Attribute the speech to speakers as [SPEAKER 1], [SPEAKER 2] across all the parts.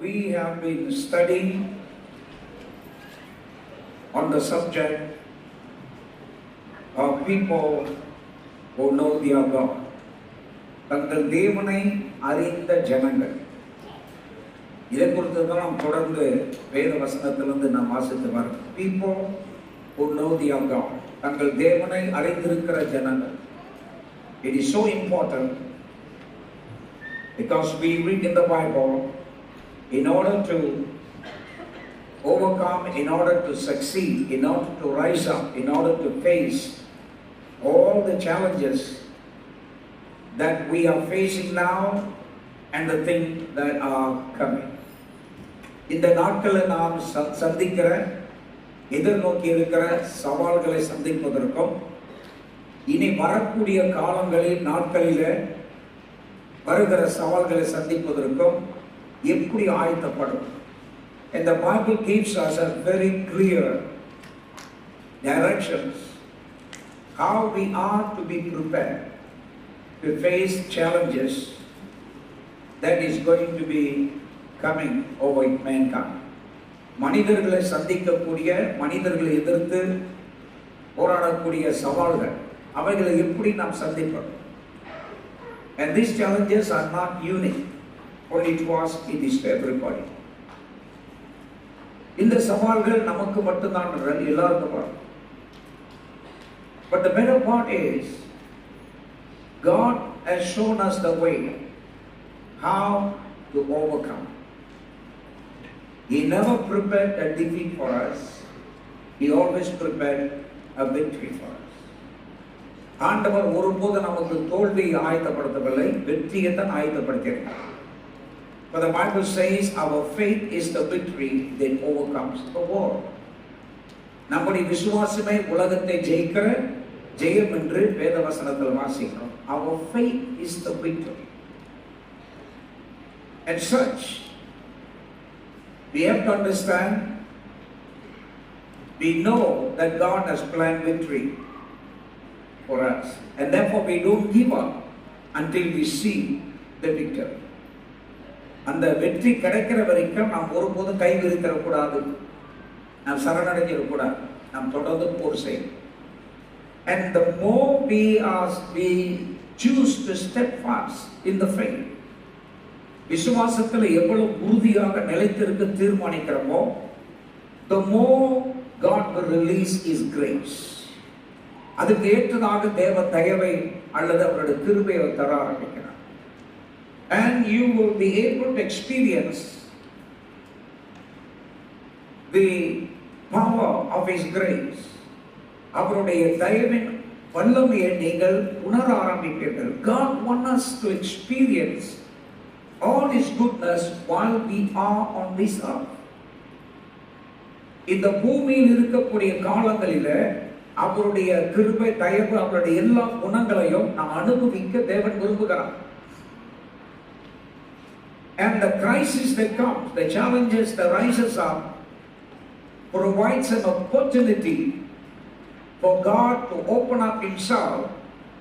[SPEAKER 1] We have been studying on the subject of people who know their God. தங்கள் தேவனை அறிந்த ஜனங்கள். இதை குறித்து தான் நாம் தொடர்ந்து வேத வசனத்திலிருந்து நாம் வாசித்து வரோம். People who know their God. தங்கள் தேவனை அறிந்திருக்கிற ஜனங்கள். It is so important because we read in the Bible, in order to overcome, in order to succeed, in order to rise up, in order to face all the challenges that we are facing now and the things that are coming. இந்த நாட்களில் நாம் சந்திக்கிற எதிர்நோக்கி இருக்கிற சவால்களை சந்திப்பதற்கும் இனி வரக்கூடிய காலங்களில் நாட்களில் வருகிற சவால்களை சந்திப்பதற்கும் எப்படி ஆயத்தப்படும்? And the Bible gives us a very clear directions how we are to be prepared to face challenges that is going to be coming over mankind. மனிதர்களை சந்திக்கக்கூடிய, மனிதர்களை எதிர்த்து போராடக்கூடிய சவால்கள், அவைகளை எப்படி நாம் சந்திப்போம்? And these challenges are not unique only to us, it is to everybody. இந்த சவால்கள் நமக்கு மட்டும்தான் எல்லாருக்கும் வரும். But the better part is God has shown us the way how to overcome. He never prepared a defeat for us. He always prepared a victory for us. ஆண்டவர் ஒருபோது நமக்கு தோல்வியை ஆயத்தப்படுத்தவில்லை, வெற்றியை தான் ஆயத்தப்படுத்தியிருக்கிறார். For the Bible says our faith is the victory that overcomes the world. நம்முடைய விசுவாசமே உலகத்தை ஜெயிக்கிற ஜெயம் என்று வேத வசனத்தில் வாசிக்கிறோம். Our faith is the victory. As such, we have to understand, we know that God has planned victory for us, and therefore we don't give up until we see the victory. அந்த வெற்றி கிடைக்கிற வரைக்கும் நாம் ஒருபோதும் கை விரித்திடக்கூடாது, நாம் சரணடைஞ்சிடக்கூடாது, நாம் தொடர்ந்து போர் செய்யணும். And the more we choose to step fast in the faith, விசுவாசத்தில் எவ்வளவு உறுதியாக நிலைத்திருக்க தீர்மானிக்கிறோமோ, the more God will release His grace. அதுக்கு ஏற்றதாக தேவ தயவை அல்லது அவருடைய கிருபையை தர ஆரம்பிக்கிறார். And you will be able to experience the power of His grace. அவருடைய தயவின் வல்லமையை நீங்கள் உணர ஆரம்பிப்பீர்கள். God wants us to experience all His goodness while we are on this earth. இந்த பூமியில் இருக்கக்கூடிய காலங்களில் அவருடைய கிருபை, தயவு, அவருடைய எல்லா குணங்களையும் நாம் அனுபவிக்க தேவன் விரும்புகிறார். And the crisis that comes, the challenges that rises up, provides an opportunity for God to open up Himself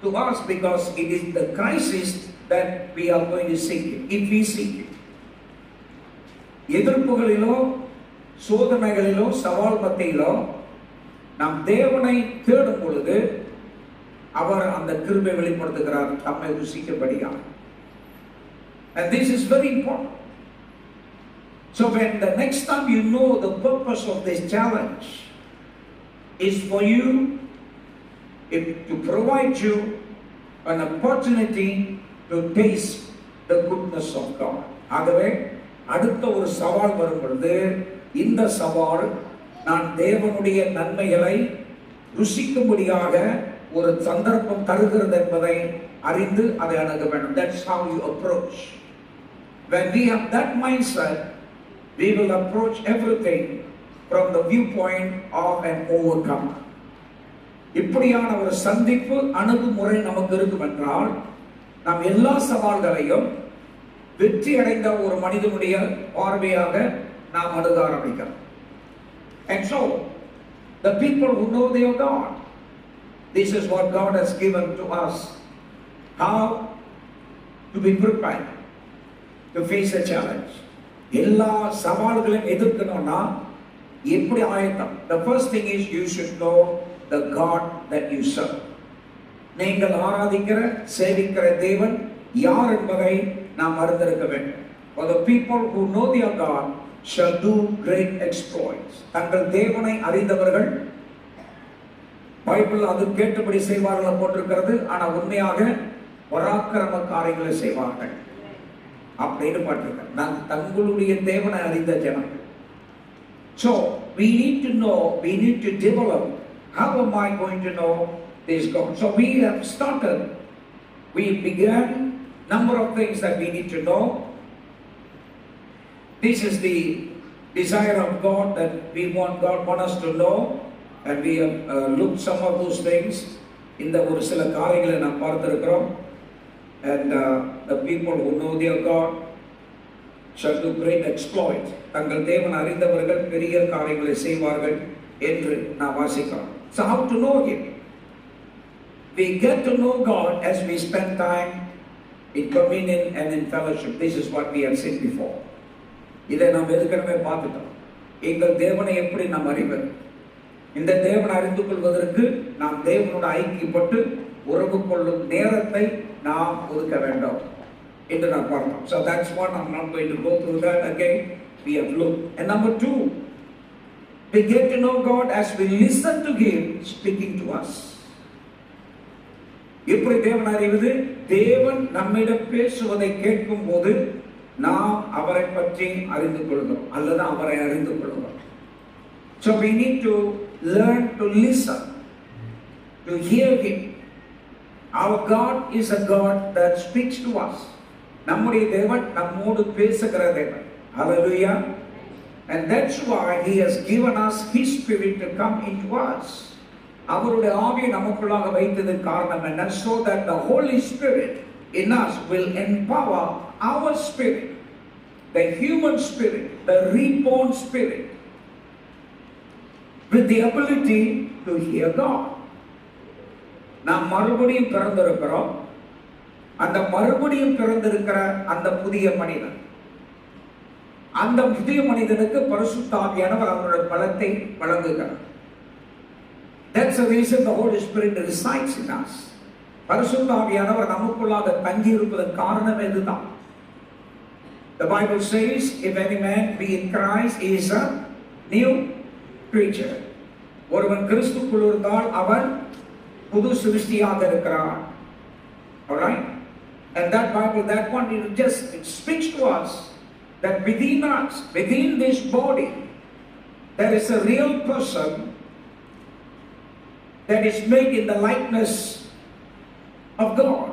[SPEAKER 1] to us, because it is the crisis that we are going to seek it, if we seek it. எதிர்ப்புகளிலோ சோதனைகளிலோ சவால் மத்தியிலோ நாம் தேவனை தேடும் பொழுது அவர் அந்த கிருபை வெளிப்படுத்துகிறார் நம்மை ருசிக்கபடியாக. And this is very important. So when the next time you know the purpose of this challenge is for you, to provide you an opportunity to taste the goodness of God. ஆகவே அடுத்த ஒரு சவால் வரும் பொழுது இந்த சவால் நான் தேவனுடைய நன்மைகளை ருசிக்கும்படியாக ஒரு சந்தர்ப்பம் தருகிறது என்பதை அறிந்து அதை அணுக வேண்டும். That's how you approach. When we have that mindset, we will approach everything from the viewpoint of an overcomer. இப்படியான ஒரு சந்திப்பு அணுகுமுறை நமக்கு இருக்கும் என்றால் நாம் எல்லா சவால்களையும் வெற்றி அடைந்த ஒரு மனிதனுடைய பார்வையாக நாம் அணுக ஆரம்பிக்கிறோம். And so, the people who know their God, this is what God has given to us, how to be prepared to face a challenge. எல்லா சவால்களையும் எதிர்க்கணும்னா எப்படி ஆயத்தம்? The first thing is you should know the God that you serve. நீங்கள் ஆராதிக்கிற சேவிக்கிற தேவன் யார் என்பதை நாம் அறிந்திருக்க வேண்டும். For the people who know their God shall do great exploits. தங்கள் தேவனை அறிந்தவர்கள் பைபிள் அது கேட்டபடி செய்வார்கள் போட்டிருக்கிறது. ஆனா உண்மையாக பராக்கிரம காரியங்களை செய்வார்கள் அப்படின்னு போட்டிருக்கிறது. நான் தங்களுடைய தேவனை அறிந்த ஜனங்கள். So we need to know, we need to develop. How am I going to know this God? So we have started, we began number of things that we need to know. This is the desire of God that we want us to know, and we have looked some of those things. இந்த ஒரு சில காரியங்களை நாம் பார்த்திருக்கிறோம். And the people who know their God shall do great exploits. தங்கள் தேவன் அறிந்தவர்கள் பெரிய காரியங்களை செய்வார்கள் என்று நாம் வாசிக்கிறோம். So how to know Him? We get to know God as we spend time in communion and in fellowship. This is what we have seen before. இதை நாம் ஏற்கனவே பார்த்துட்டோம். எங்கள் தேவனை எப்படி நாம் அறிவது? இந்த தேவனை அறிந்து கொள்வதற்கு நாம் தேவனோடு ஐக்கியப்பட்டு உறவு கொள்ளும் நேரத்தை நாம் ஒதுக்க வேண்டும் என்று நாம் பார்த்தோம். So that's what I'm not going to go through that again. We have looked. And number 2, we get to know God as we listen to Him speaking to us. எப்படி தேவன் அறிவது? தேவன் நம்மிடம் பேசுவதை கேட்கும் போது நாம் அவரை பற்றி அறிந்து கொள்கிறோம் அல்லது அவரை அறிந்து கொள்கிறோம். So we need to learn to listen, to hear Him. Our God is a God that speaks to us. நம்முடைய தேவன் நம்மோடு பேசுகிற தேவன். Hallelujah. And that's why He has given us His Spirit to come into us. அவருடைய ஆவியை நமக்குள்ளாக வைத்ததற்கு காரணம் என்ன? So that the Holy Spirit in us will empower our spirit, the human spirit, the reborn spirit, with the ability to hear God. நாம் மறுபடியும் பிறந்திருக்கிறோம். அந்த மறுபடியும் பிறந்திருக்கிற அந்த புதிய மனிதன், அந்த புதிய மனிதனுக்கு பரிசுத்த ஆவியானவர் அவருடைய பலத்தை வழங்குகிறார். That's the reason the Holy Spirit resides in us. பரிசுத்த ஆவியானவர் நமக்குள்ளாக தங்கி இருப்பதற்கு காரணம் இதுதான். The Bible says, if any man be in Christ, he is a new creature. ஒருவன் கிறிஸ்துவுக்குள் இருந்தால் அவன் புது சிருஷ்டியாக இருக்கிறான். All right? And that Bible, that one, it speaks to us that within us, within this body, there is a real person that is made in the likeness of God.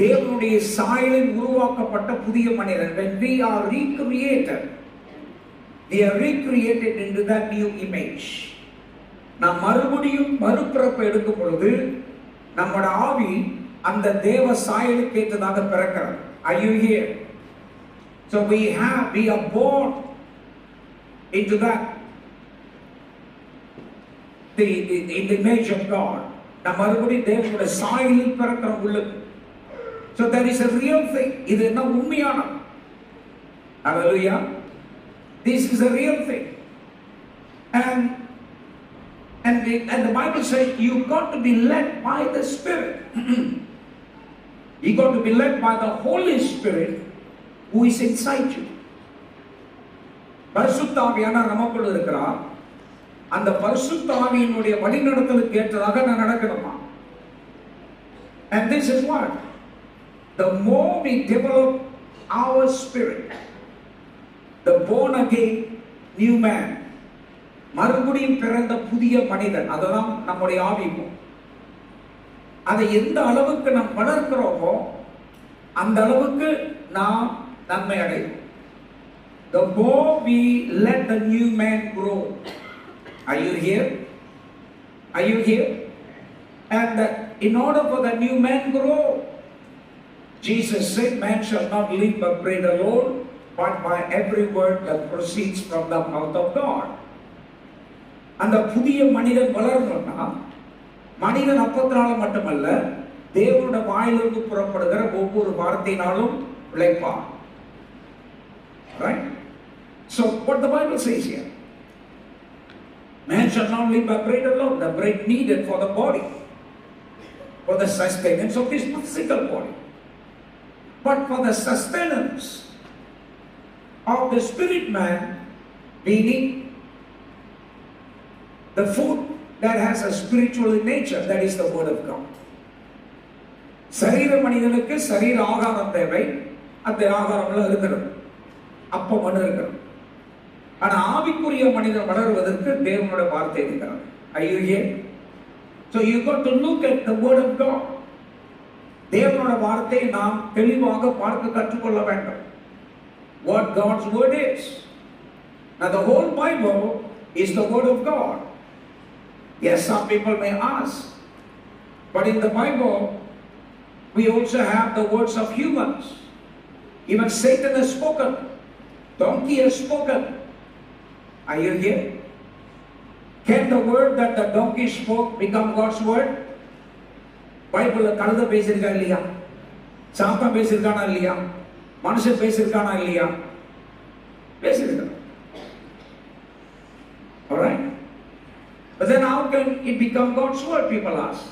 [SPEAKER 1] தேவனுடைய சாயலில் உருவாக்கப்பட்ட புதிய மனிதன். When we are recreated, we are recreated into that new image. நாம் மறுபடியும் மறுபிறப்பு எடுக்கும் பொழுது நம்முடைய ஆவி அந்த தேவ சாயலுக்கு ஏற்றதாக பிறக்கிறது. Are you here? So we are born into that the image of God. நாம் மறுபடியும் தேவனுடைய சாயலில் பிறக்கிறோம் உள்ளுக்கு. So that is a real thing. இது என்ன உண்மையான? Hallelujah. This is a real thing. And the Bible says you got to be led by the Spirit. You got to be led by the Holy Spirit who is inside you. பரிசுத்த ஆவியானவர் நமக்குள் இருக்கிறார். அந்த பரிசுத்த ஆவியினுடைய வழிநடத்தலுக்கு ஏற்றதாக நான் நடக்கணுமா? And this is what? The more we develop our spirit, the born again new man, மறுபடியும் பிறந்த புதிய மனிதன், அதுதான் நம்முடைய ஆவிக்கும். அதை எந்த அளவுக்கு நாம் வளர்க்கிறோமோ அந்த அளவுக்கு நாம் நன்மை அடைவோம். The more we let the new man grow. Are you here? Are you here? And in order for the new man grow, Jesus said, man shall not live by bread alone, but by every word that proceeds from the mouth of God. அந்த புதிய மனிதன் வளரணும்னா மனிதன் அப்பத்தினால மட்டுமல்ல, தேவனுடைய வாயிலிருந்து புறப்படுகிற ஒவ்வொரு வார்த்தையினாலும் உழைப்பான். Right? So what the Bible says here, man shall not live by bread alone, the bread needed for the body, for the sustenance of this physical body, but for the sustenance of the spirit man, we need the food that has a spiritual nature, that is the word of God. சரீர மனிதனுக்கு சரீர ஆகாரம் தேவை, அந்த ஆகாரம்ல இருக்கிறது, அப்பம் இருக்கிறது. ஆனா ஆவிக்குரிய மனிதன் வளருவதற்கு தேவனுடைய வார்த்தை இருக்கிறது. Are you here? So you got to look at the word of God. தேவனுடைய வார்த்தையை நாம் தெளிவாக பார்க்க கற்றுக்கொள்ள வேண்டும். What God's word is. Now the whole Bible is the word of God. Yes, some people may ask, but in the Bible we also have the words of humans. Even Satan has spoken, donkey has spoken. Are you here? Can the word that the donkey spoke become God's word? Bible கழுதை பேசியிருக்கா இல்லையா, சாத்தான் பேசியிருக்கானா இல்லையா, மனுஷன் பேசியிருக்கானா இல்லையா? பேசியிருக்கான். Alright? But then how can it become God's word, people ask?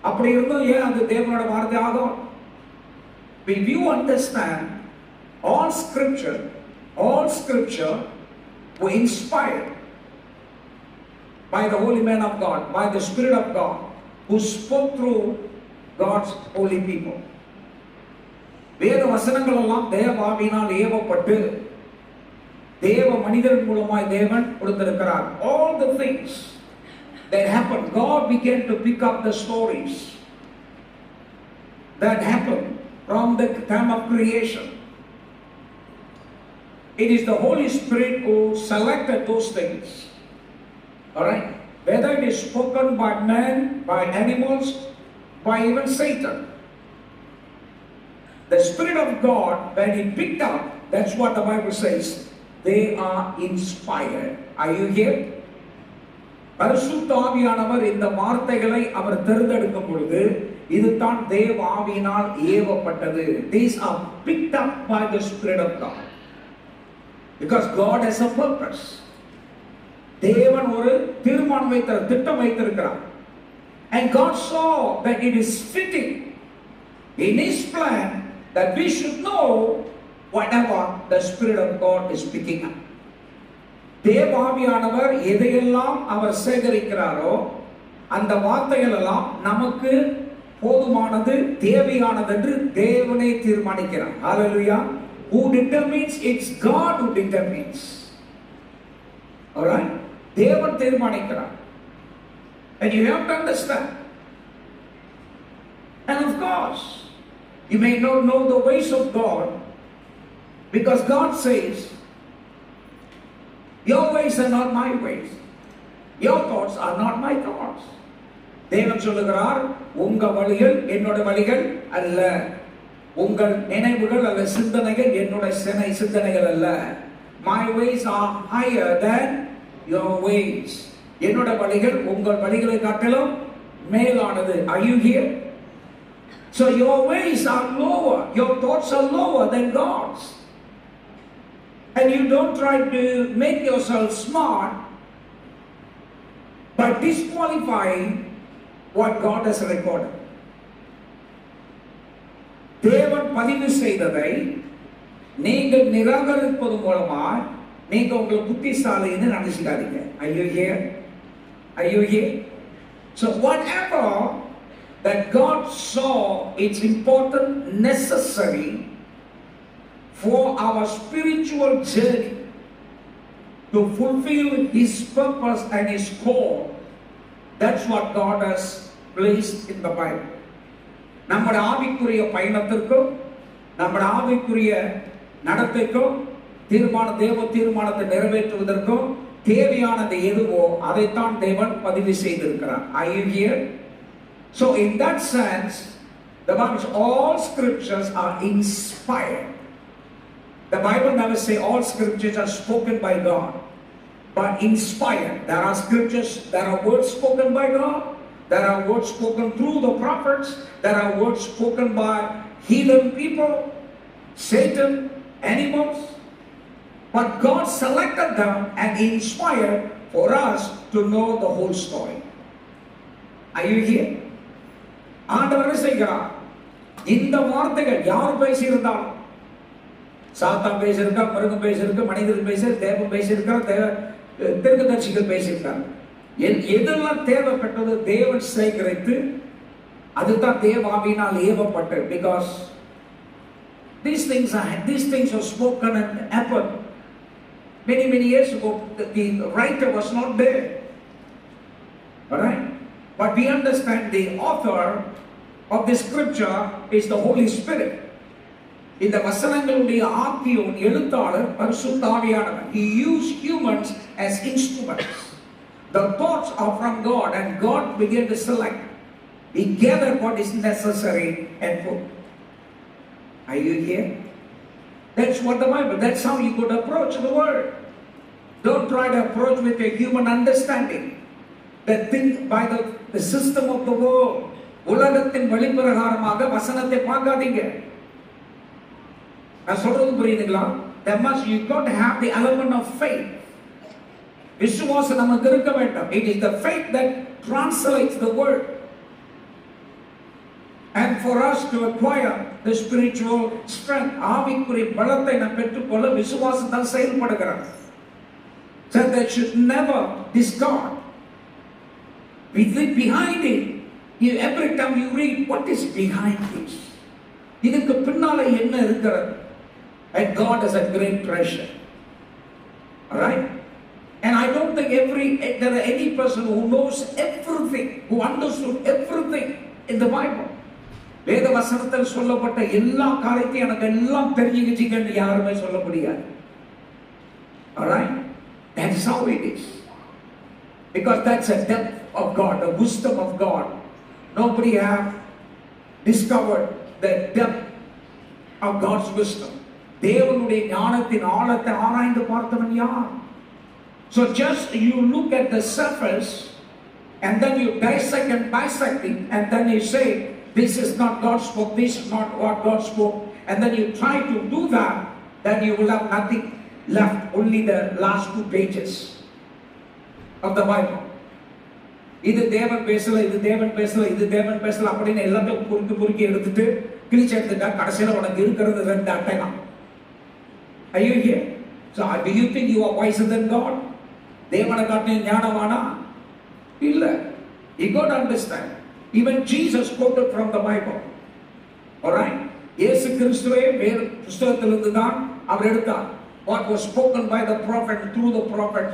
[SPEAKER 1] அப்படி இருந்தும் ஏன் அது தேவனோட வார்த்தை ஆகும்? If you understand all scripture were inspired by the holy man of God, by the Spirit of God, who spoke through God's holy people. வேத வசனங்கள் எல்லாம் தேவாவினால் ஏவப்பட்டு தேவ மனிதன் மூலமாய் தேவன் கொடுத்திருக்கிறார். All the things that happened, God began to pick up the stories that happened from the time of creation. It is the Holy Spirit who selected those things. Alright? Whether it is spoken by man, by animals, by even Satan. The Spirit of God, when He picked up, that's what the Bible says, they are inspired. Are you here? பரிசுத்த ஆவியானவர் இந்த வார்த்தைகளை அவர் தேர்ந்தெடுக்கும் பொழுது இதுதான் தேவ ஆவியினால் ஏவப்பட்டது. These are picked up by the Spirit of God. Because God has a purpose. தேவன் ஒரு தீர்மானம் வைத்தார், திட்டம் வைத்திருக்கிறார். And God saw that it is fitting in His plan that we should know whatever the Spirit of God is picking up. தேவாவியானவர் எதையெல்லாம் அவர் சேகரிக்கிறாரோ அந்த வார்த்தைகள் எல்லாம் நமக்கு போதுமானது, தேவையானது என்று தேவனே தீர்மானிக்கிறார். Hallelujah. Who determines? It's God who determines. Alright? தேவன் தீர்மானிக்கிறார். And you have to understand. And of course, you may not know the ways of God, because God says, your ways are not my ways. Your thoughts are not my thoughts. தேவன் சொல்லுகிறார், உங்க வழிகள் என்னோட வழிகள் அல்ல, உங்கள் நினைவுகள் அல்ல சிந்தனைகள் என்னோட சிந்தனைகள் அல்ல. My ways are higher than your ways. என்னோட வழிகள் உங்கள் வழிகளை காட்டிலும் மேலானது. Are you here? So your ways are lower, your thoughts are lower than God's. And you don't try to make yourself smart by disqualifying what God has recorded. தேவன் பதிவு செய்ததை நீங்கள் நிராகரிப்பது மூலமா நீங்க உங்களை புத்திசாலின்னு நினைச்சுக்காதீங்க. Are you here? Are you here? So whatever that God saw, it's important, necessary for our spiritual journey to fulfill His purpose and His call. That's what God has placed in the Bible. நம்முடைய ஆவிக்குரிய பயணத்திற்கும் நம்முடைய ஆவிக்குரிய நடத்தைக்கும் தேவ தீர்மானத்தை நிறைவேற்றுவதற்கும் தேவையானது எதுவோ அதைத்தான் தேவன் பதிவு செய்திருக்கிறார். Are you here? So in that sense, the Bible says all scriptures are inspired. The Bible never say all scriptures are spoken by God, but inspired. There are scriptures, there are words spoken by God, there are words spoken through the prophets, there are words spoken by heathen people, Satan, animals. But God selected them and inspired for us to know the whole story. Are you here? ஆண்டவர் செய்கிறார். இந்த வார்த்தைகள் யார் பேசியிருந்தாலும், சாத்தான் பேசியிருக்கா, மிருகம் பேசியிருக்க, மனிதர்கள் பேசி, தேவன் பேசியிருக்கார், தீர்க்கதரிசிகள் பேசியிருக்காங்க. எதெல்லாம் தேவைப்பட்டது தேவன் சேகரித்து அதுதான் தேவாவினால் ஏவப்பட்டது. Because these things are spoken and happened many years ago. The writer was not there, alright, but we understand the author of the scripture is the Holy Spirit. இந்த வசனங்களுடைய ஆக்கியோன் எழுத்தாளர் பரிசுத்த ஆவியானவர். He used humans as instruments. The thoughts are from God and God began to select. He gathered what is necessary and put. Are you here? That's what the Bible, that's how you could approach the word. Don't try to approach with a human understanding. That think by the system of the world. உலகத்தின் வழிபிரகாரமாக வசனத்தை பார்க்காதீங்க. நான் சொல்றது புரியுதுங்களா? You got to have the element of faith. விசுவாசம் நமக்கு இருக்க வேண்டும். It is the faith that translates the word. And for us to acquire the spiritual strength, ஆவிக்குரிய பலத்தை நாம் பெற்றுக்கொள்ள விசுவாசத்தால் செயல்படுகிறது. So that should never discard. We think behind it. Every time you read, what is behind this? இதுக்கு பின்னால என்ன இருக்கிறது? And God has a great treasure. Alright? And I don't think there are any person who knows everything, who understood everything in the Bible. வேத வசனத்தில் சொல்லப்பட்ட எல்லா காரியத்தையும் எனக்கு எல்லாம் தெரிஞ்சுக்கிச்சிங்கன்னு யாருமே சொல்ல முடியாது. Alright? That's how it is. Because that's a depth of God, the wisdom of God. Nobody have discovered the depth of God's wisdom. தேவனுடைய ஞானத்தின் ஆழத்தை ஆராய்ந்து பார்த்தவன் யார்? So just you look at the surface and then you dissect and bisect it and then you say this is not God spoke, this is not what God spoke, and then you try to do that, then you will have nothing left, only the last 2 pages of the Bible. இது தேவன் பேசல, இது தேவன் பேசல, இது தேவன் பேசல அப்படின்னு எல்லாத்தையும் குறுக்கி எடுத்துட்டு கிழிச்சு எடுத்துட்டா கடைசியில் உனக்கு இருக்கிறது 2 அட்டை தான். Are you here? So do you think you are wiser than God? தேவனை காட்டின ஞானமானா? இல்ல. You got to understand. Even Jesus quoted from the Bible. Alright? இயேசு கிறிஸ்துவே வேத புத்தகத்திலிருந்து தான் அவர் எடுத்தார். What was spoken by the prophet through the prophet,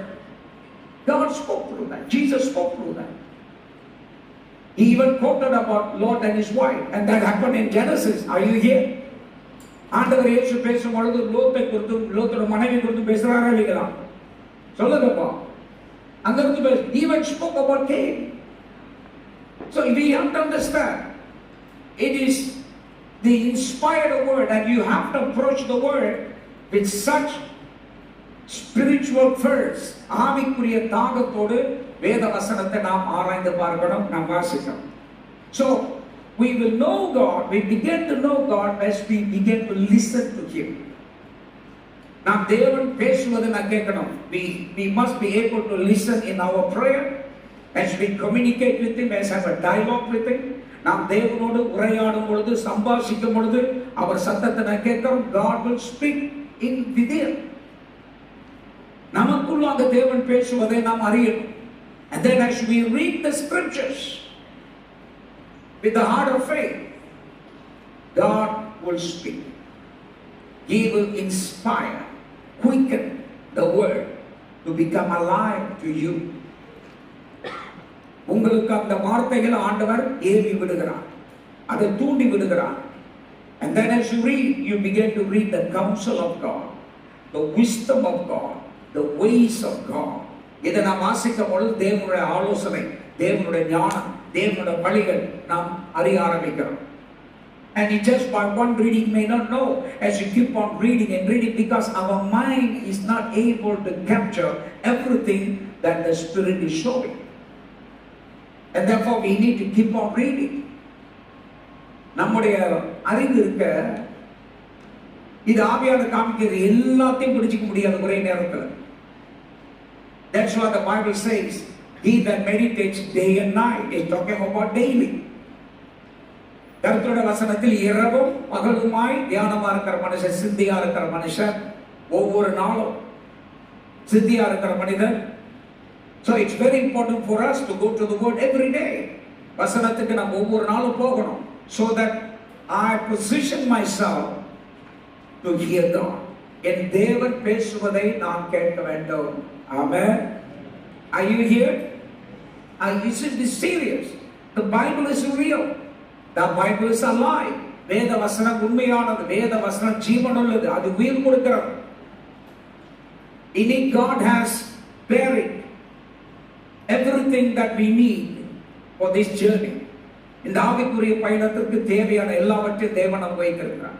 [SPEAKER 1] God spoke through that. Jesus spoke through that. He even quoted about Lot and his wife, and that happened in Genesis. Are you here? ஆண்டவர் இயேசு பேசும் பொழுது லோத்தை குறித்து, லோத்தோட மனைவி குறித்து பேசுறாரா இல்லைங்களா? சொல்லுங்கப்பா. அங்க இருந்து he even spoke about Cain. So we have to understand, it is the inspired word, and you have to approach the word with such spiritual thirst. ஆவிக்குரிய தாகத்தோடு வேத வசனத்தை நாம் ஆராய்ந்து பார்க்கணும், நாம் வாசிக்கணும். So we will know God, we begin to know God as we begin to listen to Him. நாம் தேவன் பேசுவதை நான் கேட்கணும். We must be able to listen in our prayer as we communicate with Him, as have a dialogue with Him. நாம் தேவனோடு உரையாடும் பொழுது, சம்பாஷிக்கும் பொழுது அவர் சத்தத்தை நான் கேட்கிறோம். God will speak in within. நமக்குள்ளாக தேவன் பேசுவதை நாம் அறியணும். And then as we read the scriptures with the heart of faith, God will speak. He will inspire, quicken the word to become alive to you. உங்களுக்கு அந்த வார்த்தைகள் ஆண்டவர் AV விடுகிறார், அதை தூண்டி விடுகிறார். And then as you read, you begin to read the counsel of God, the wisdom of God, the ways of God. இதை நாம் வாசிக்கும் பொழுது தேவனுடைய ஆலோசனை, தேவனுடைய ஞானம், தேவனுடைய வழிகள் நாம் அறிய ஆரம்பிக்கிறோம். And it just by one reading may not know, as you keep on reading and reading, because our mind is not able to capture everything that the Spirit is showing. And therefore we need to keep on reading. நம்முடைய அறிவு இருக்க இது ஆவியானவர் காமிக்கிறது எல்லாத்தையும் பிடிச்சிக்க முடியாது ஒரே நேரத்தில். That's what the Bible says. He that meditates day and night is talking about daily. கர்த்தருடைய வசனத்தில் இரவும் பகலுமாய் தியானமா இருக்கிற மனுஷன், சிந்தியா இருக்கிற மனுஷன், ஒவ்வொரு நாளும் சிந்தியா இருக்கிற மனிதன். So it's very important for us to go to the word every day. வசனத்துக்கு நாம் ஒவ்வொரு நாளும் போகணும். So that I position myself to hear God. என் தேவன் பேசுவதை நான் கேட்க வேண்டும். Amen. Are you here? This is serious. The Bible is real. The Bible is alive. வேத வசனம் உண்மையானது. வேத வசனம் ஜீவனுள்ளது. அது உயிர் கொடுக்கிறது. In it God has buried everything that we need for this journey. இந்த ஆவிக்குரிய பயணத்திற்கு தேவையான எல்லாவற்றையும் தேவன் நமக்கு வைத்திருக்கிறார்.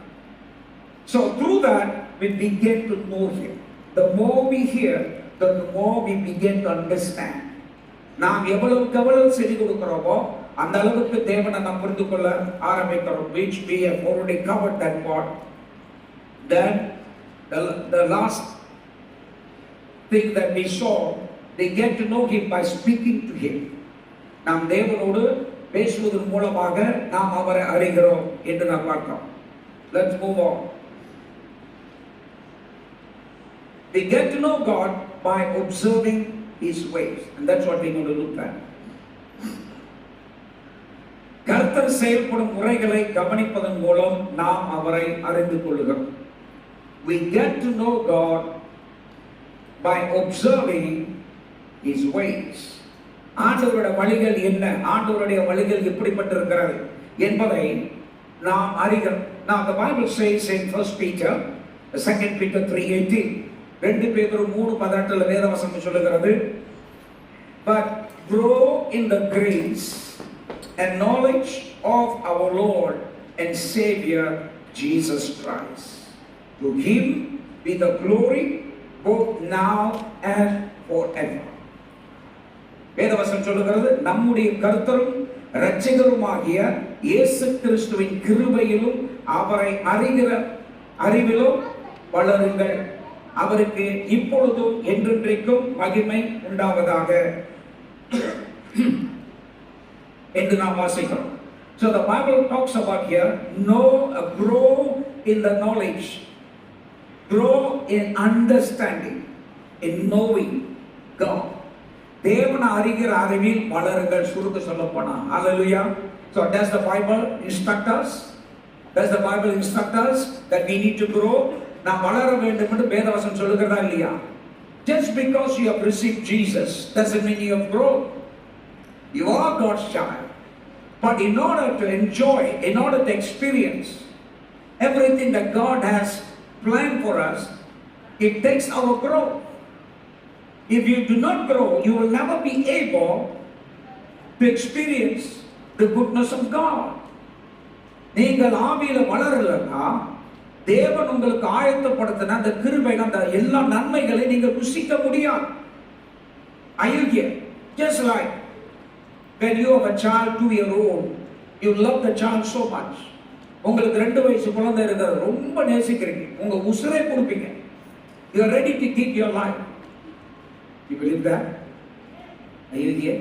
[SPEAKER 1] So through that we begin to know Him. The more we hear, the more we begin to understand. நாம் எவ்வளவு செவி கொடுக்கிறோமோ அந்த அளவுக்கு தேவனை நாம் புரிந்து கொள்ள ஆரம்பிக்கிறோம். Which we have already covered that part. Then the last thing that we saw, they get to know Him by speaking to Him. நாம் தேவனோடு பேசுவதன் மூலமாக நாம் அவரை அறிகிறோம் என்று நாம் பார்க்கிறோம். Let's move on. We get to know God by observing His ways, and that's what we're going to look at. கர்த்தர் செயல்படும் முறைகளை கவனிப்பதன் மூலம் நாம் அவரை அறிந்து கொள்கிறோம். We get to know God by observing His ways. ஆண்டவருடைய வழிகள் என்ன, ஆண்டவருடைய வழிகள் எப்படிப்பட்டிருக்கிறது என்பதை நாம் அறிகிறோம். Now the Bible says in 1 Peter, 2 Peter 3:18, 2 பேதுரு 3:18 வேதவசனம் சொல்லுகிறது, but grow in the grace and knowledge of our Lord and Savior Jesus Christ. To Him be the glory both now and forever. வேதவசனம் சொல்லுகிறது, நம்முடைய கர்த்தரும் இரட்சகருமாகிய இயேசு கிறிஸ்துவின் கிருபையிலும் அவரை அறிகிற அறிவிலும் வளருங்கள். அவருக்கு இப்பொழுதும் என்றென்றைக்கும் மகிமை உண்டாவதாக என்று நாம் வாசிக்கிறோம். So the Bible talks about here, grow in the knowledge, grow in understanding, in knowing God. தேவனை அறிகிற அறிவில் வளருங்கள் சுருக்க சொல்லப்போனா. Hallelujah. So does the Bible instruct us? Does the Bible instruct us that we need to grow? நாம் வளர வேண்டும் என்று வேதவசனம் சொல்லுகிறதா இல்லையா? Just because you have received Jesus doesn't mean you have grown. You are God's child. But in order to enjoy, in order to experience everything that God has planned for us, it takes our growth. If you do not grow, you will never be able to experience the goodness of God. நீங்கள் ஆவியில வளரலன்னா தேவன் உங்களுக்கு ஆயத்தப்படுத்தின அந்த கிருபை, அந்த எல்லா நன்மைகளை நீங்கள் ருசிக்க முடியாது. Are you here? Just like when you have a child 2-year-old, you love the child so much. உங்களுக்கு 2 வயசு குழந்தை இருக்கிறது ரொம்ப நேசிக்கிறீங்க, உங்க உசுரை கொடுப்பீங்க. You are ready to give your life. You believe that? Are you here?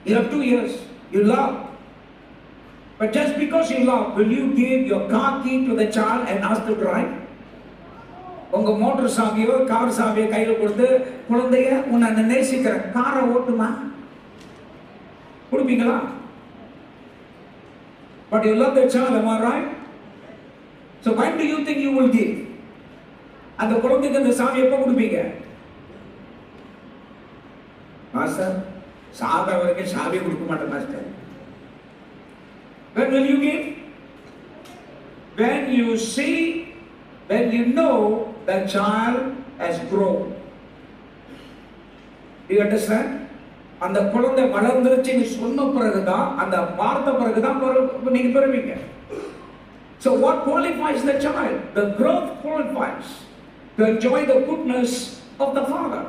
[SPEAKER 1] You have 2 years, you love. But just because you love, will you give your car key to the child and ask to drive? உங்க motor Savio car Savio கையில கொடுத்து, குழந்தைய உன்னை நேசிக்கிற காரை ஓட்டுமா கொடுப்பீங்களா? But you love the child, am I right? So when do you think you will give? அந்த குழந்தைக்கு அந்த சாவி எப்ப கொடுப்பீங்க? மாஸ்டர் சாகிற வரைக்கும் சாவி கொடுக்க மாட்டேன் master. When will you give? When you see, when you know the child has grown. Do you understand? அந்த குழந்தை வளர்ந்துருச்சுன்னு சொன்ன பிறகுதான், அந்த பார்த்த பிறகுதான் நீங்க பெறுவீங்க. So what qualifies the child? The growth qualifies to enjoy the goodness of the father.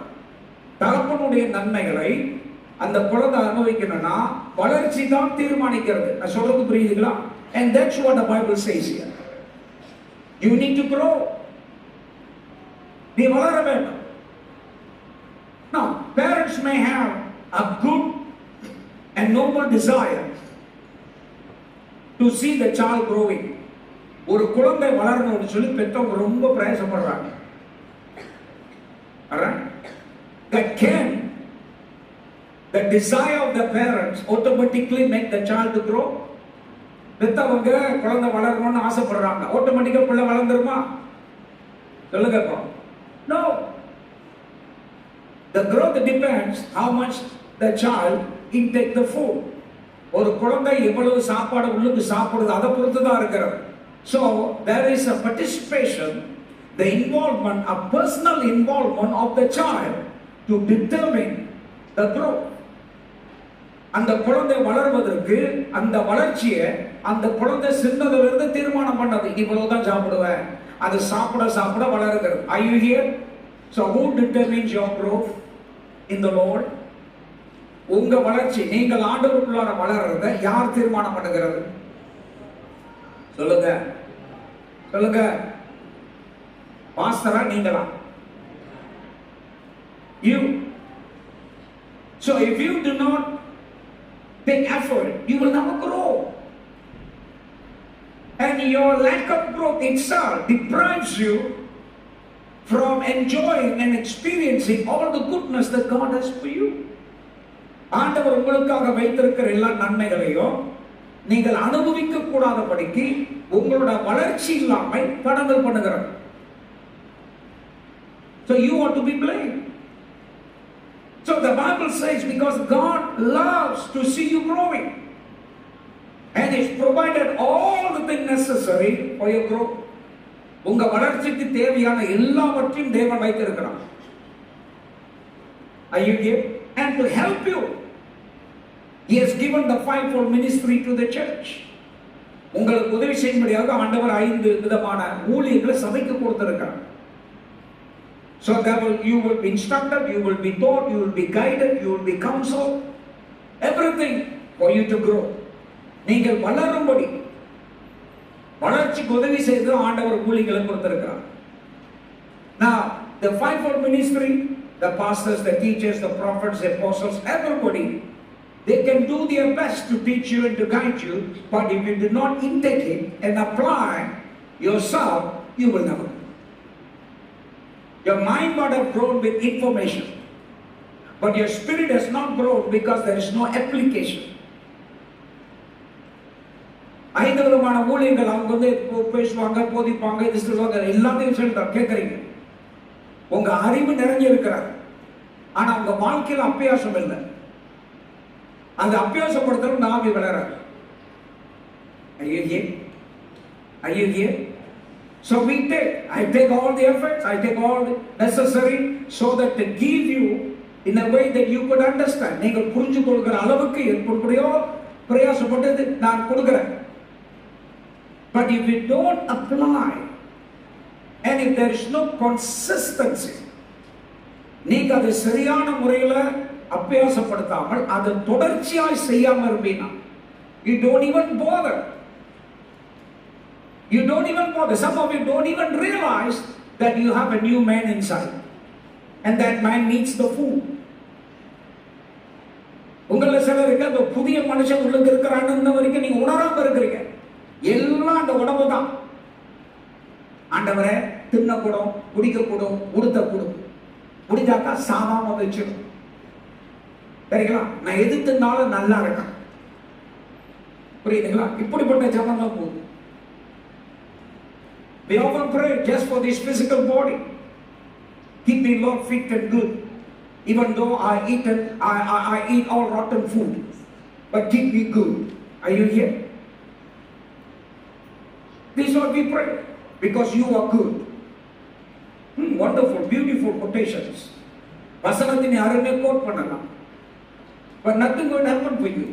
[SPEAKER 1] தகப்பனுடைய நன்மைகளை அந்த குழந்தை அனுபவிக்கணும்னா வளர்ச்சி தான் தீர்மானிக்கிறது. நான் சொல்றது புரியுதுங்களா? And that's what the Bible says here. You need to grow. நீ வளர வேண்டும். Now, parents may have a good and noble desire to see the child growing. ஒரு குழந்தை வளரணும்னு சொல்லி பெற்றவங்க ரொம்ப பிரயாசப்படுறாங்க. Alright? That can, the desire of the parents automatically make the child to grow. பெற்றவங்க குழந்தை வளரணும்னு ஆசைப்படுறாங்க. ஆட்டோமேட்டிக்கா பிள்ளை வளர்ந்துருமா? சொல்லுங்க. No. The growth depends how much the child intake the food. ஒரு குழந்தை எவ்வளவு சாப்பாடு உள்ளுக்கு சாப்பிடுது அதை பொறுத்து தான் இருக்கிறது. So there is a participation, the involvement, a personal involvement of the child to determine the growth. அந்த குழந்தை வளர்வதற்கு அந்த வளர்ச்சியை அந்த குழந்தை சின்னதிலிருந்து தீர்மானம் பண்ணது. இவ்வளவுதான் சாப்பிடுவேன், அது சாப்பிட சாப்பிட வளருகிறது. Are you here? So who determines your growth in the Lord? உங்க வளர்ச்சி, நீங்கள் ஆண்டவருக்குள்ளார வளர்றதை யார் தீர்மானம் பண்ணுகிறது? சொல்லுங்க சொல்லுங்க. பாஸ்டரா நீங்களா? You. So if you do not take effort, you will never grow. And your lack of growth itself deprives you from enjoying and experiencing all the goodness that God has for you. ஆண்டவர் உங்களுக்காக வைத்திருக்கிற எல்லா நன்மைகளையும் நீங்கள் அனுபவிக்க கூடாதபடிக்கு உங்களோட வளர்ச்சி இல்லாமல் தடங்கல் பண்ணுகிறார். So you ought to be blamed. So the Bible says because God loves to see you growing and has provided all the things necessary for your growth. உங்க வளர்ச்சிக்கு தேவையான எல்லாவற்றையும் தேவன் வைத்திருக்கிறார். Are you here? And to help you, He has given the fivefold ministry to the church. உங்களுக்கு உதவி செய்யும்படியாக ஆண்டவர் 5 விதமான ஊழியங்களை சபைக்கு கொடுத்திருக்கிறார். So that you will be instructed, you will be taught, you will be guided, you will be counseled, everything for you to grow. நீங்கள் வளரும்படி வளர்ச்சிக்கு உதவி செய்து ஆண்டவர் ஊழியங்களை கொடுத்திருக்கிறார். Now the fivefold ministry, the pastors, the teachers, the prophets, the apostles, everybody, they can do their best to teach you and to guide you, but if you do not intake it and apply yourself, you will never. Your mind might have grown with information, but your spirit has not grown because there is no application. 5 விதமான ஊழியங்கள் அவங்க வந்து பேசுவாங்க, போதிப்பாங்க, இது சொல்லுவாங்க, எல்லாத்தையும் சொல்லிட்டு கேட்கறீங்க. உங்க அறிவு நிறைஞ்சிருக்கிறார், ஆனா உங்க வாழ்க்கையில் அபியாசம் இல்லை. அந்த அபியாசப்படுத்தலும் நாவி வளராது. Are you here? Are you here? So I take all the efforts, I take all the necessary so that to give you in a way that you could understand. நீங்கள் புரிஞ்சு கொள்கிற அளவுக்கு எப்படியோ பிரயாசப்பட்டு நான் கொடுக்கிறேன். But if you don't apply and if there is no consistency, நீங்க அதை சரியான முறையில் அபியாசப்படுத்தாமல் அதை தொடர்ச்சியாய் செய்யாம இருப்பீங்கன்னா, you don't even bother. You don't even bother. Some of you don't even realize that you have a new man inside and that man needs the food. உங்கள சிலருக்கு அந்த புதிய மனுஷன் உள்ளுக்கு இருக்கிறான்னு வரைக்கும் நீங்க உணராம இருக்கிறீங்க. எல்லாம் அந்த உடம்பு தான். ஆண்டவரே தின்னக்கூடும், குடிக்கக்கூடும், உடுத்தக்கூடும், முடிஞ்சாக்கா சாமாம வச்சிடும். சரிங்களா? நான் எது தின்னாலும் நல்லா இருக்கேன். புரியுதுங்களா? இப்படிப்பட்ட ஜபம் தான் போகுது. We often pray just for this physical body. Keep me, Lord, fit and good. Even though I eat all rotten food, but keep me good. Are you here? This is what we pray, because you are good. Wonderful, beautiful quotations. வசனத்தின் யாருமே code பண்ணலாம், but nothing will happen for you.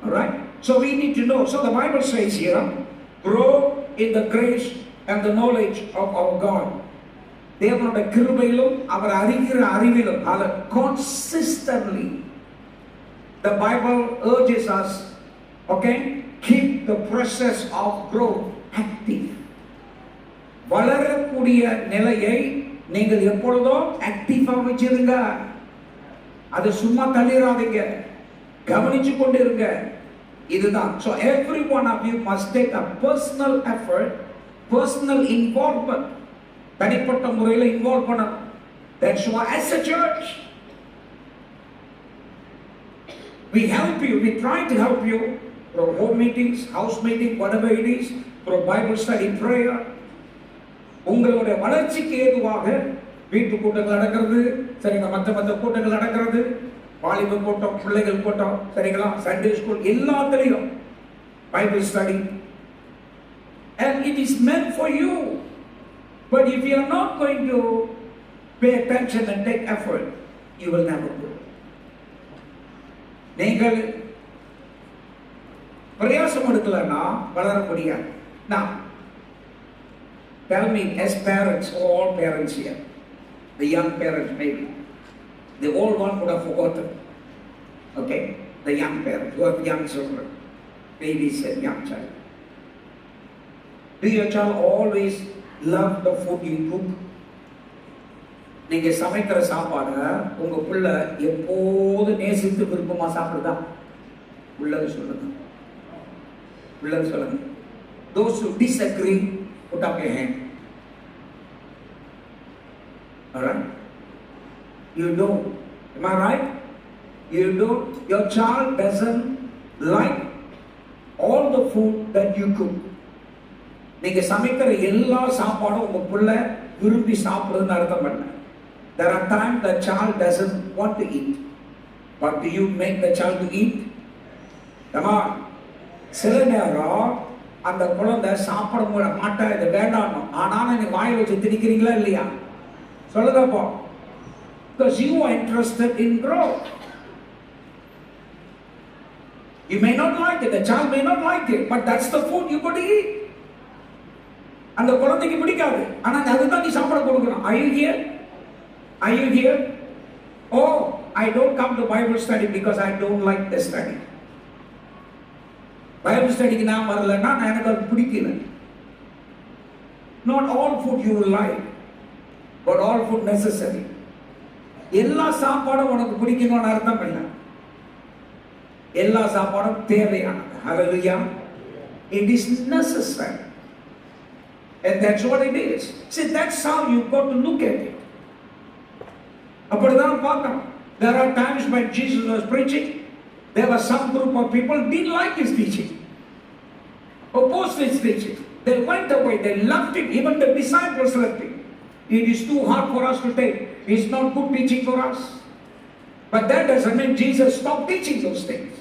[SPEAKER 1] All right? So we need to know. So the Bible says here, grow in the grace and the knowledge of our God. தேவனுடைய கிருபையிலும் அவர் அறிகிற அறிவிலும், அவர் consistently. The Bible urges us, okay, keep the process of growth active. வளரக்கூடிய நிலையை நீங்கள் எப்பொழுதும் ஆக்டிவா வச்சிருங்க. அது சும்மா தள்ளிராதீங்க, கவனிச்சு கொண்டிருங்க. இதுதான். So every one of you must take a personal effort, personal involvement. தனிப்பட்ட முறையில் இன்வால்வ் பண்ணணும். That's why as a church we help you, we try to help you through home meetings, house meeting, whatever it is, through Bible study, prayer. உங்களுடைய வளர்ச்சிக்கு ஏதுவாக வீட்டு கூட்டங்கள் நடக்கிறது, சரிங்க, மற்ற கூட்டங்கள் நடக்கிறது, வாலிப கூட்டம், பிள்ளைகள் கூட்டம், சரிங்களா, சண்டே ஸ்கூல், எல்லாத்திலையும் Bible study. And it is meant for you. But if you are not going to pay attention and take effort, you will never grow. நீங்கள் பிரயாசம் எடுக்கலன்னா வளர முடியாது. Now, tell me, as parents, all parents here, the young parents maybe, the old one would have forgotten. Okay, the young parents who have young children, babies and young child. Do your child always love the food you cook? நீங்க சமைக்கிற சாப்பாடு உங்க பிள்ளை எப்போது நேசித்து விருப்பமா சாப்பிடுதா? உள்ளது சொல்லுங்க, உள்ளது சொல்லுங்க. Those who disagree, put up your hand. All right? You don't. Am I right? You don't. Your child doesn't like all the food that you cook. நீங்க சமைக்கிற எல்லா சாப்பாடும் உங்க பிள்ளை விரும்பி சாப்பிடுறதுன்னு அர்த்தம் பண்ண. There are times the child doesn't want to eat, but do you make the child to eat? Come on. சில நேரம் அந்த குழந்தை சாப்பிட மாட்டா, இது வேண்டாம், ஆனாலும் நீங்க வாயை வச்சு திணிக்கிறீங்களா இல்லையா? சொல்லுங்கப்போ. Because you are interested in growth. You may not like it, the child may not like it, but that's the food you got to eat. அந்த குழந்தைக்கு பிடிக்காது, ஆனா அதுதான் நீ சாப்பிட கொடுக்கணும். Are you here? Are you here? Oh, I don't come to Bible study because I don't like the study. Bible studyக்கு நான் வரலன்னா எனக்கு அது பிடிக்கல. Not all food you will like, but all food necessary. எல்லா சாப்பாடும் உனக்கு பிடிக்கணும்னு அர்த்தம் இல்லை. எல்லா சாப்பாடும் தேவையானது. Hallelujah. It is necessary. And that's what it is. See, that's how you got to look at it. அப்படிதான் பார்க்கணும். There are times when Jesus was preaching, there was some group of people didn't like his teaching, opposed his teaching. They went away, they left him. Even the disciples left him. It is too hard for us to take. It's not good teaching for us. But that doesn't mean Jesus stopped teaching those things.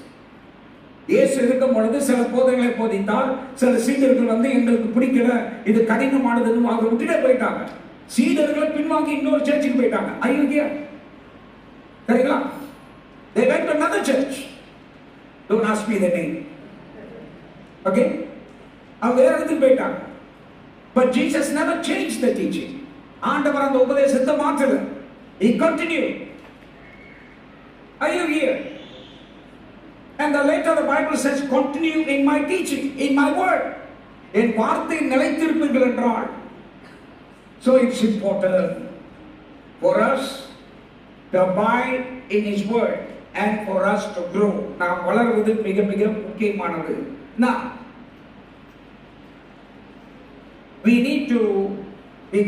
[SPEAKER 1] இயேசு இருக்கும் பொழுது சில போதனைகளை போதித்தார். சில சீடர்கள் வந்து எங்களுக்கு பிடிக்கல, இது கடினமானதுன்னு அவங்க விட்டுட்டே போயிட்டாங்க. சீடர்களை பின்வாங்கி இன்னொரு சர்ச்சுக்கு போயிட்டாங்க. Are you here? சரிங்களா? They went to another church. Don't ask me the name. Okay? அவங்க வேற இடத்துக்கு போயிட்டாங்க. But Jesus never changed the teaching. ஆண்டவர் அந்த உபதேசத்தை மாற்றல. He continued. Are you here? And the later the Bible says, continue in my teaching, in my word. என் வார்த்தை நிலைத்திருப்பீர்கள் என்றால். So it's important for us to abide in his word and for us to grow. நாம் வளர்வது மிக மிக முக்கியமானது. Now, we need to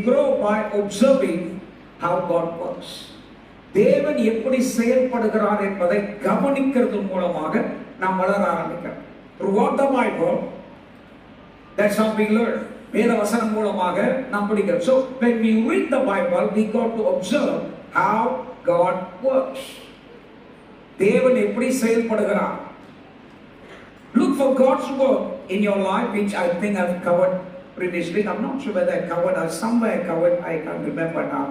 [SPEAKER 1] grow by observing how God works. தேவன் எப்படி செயல்படுகிறார் என்பதை கவனிக்கிறது மூலமாக நாம் வளர ஆரம்பிக்கிறோம். Throughout the Bible, that's how we learn. வேத வசனம் மூலமாக நாம் படிக்கிறோம். So when we read the Bible, we got to observe how God works. தேவன் எப்படி செயல்படுகிறார். Look for God's work in your life, which I think I've covered previously. I'm not sure whether I covered or somewhere I covered. I can't remember now.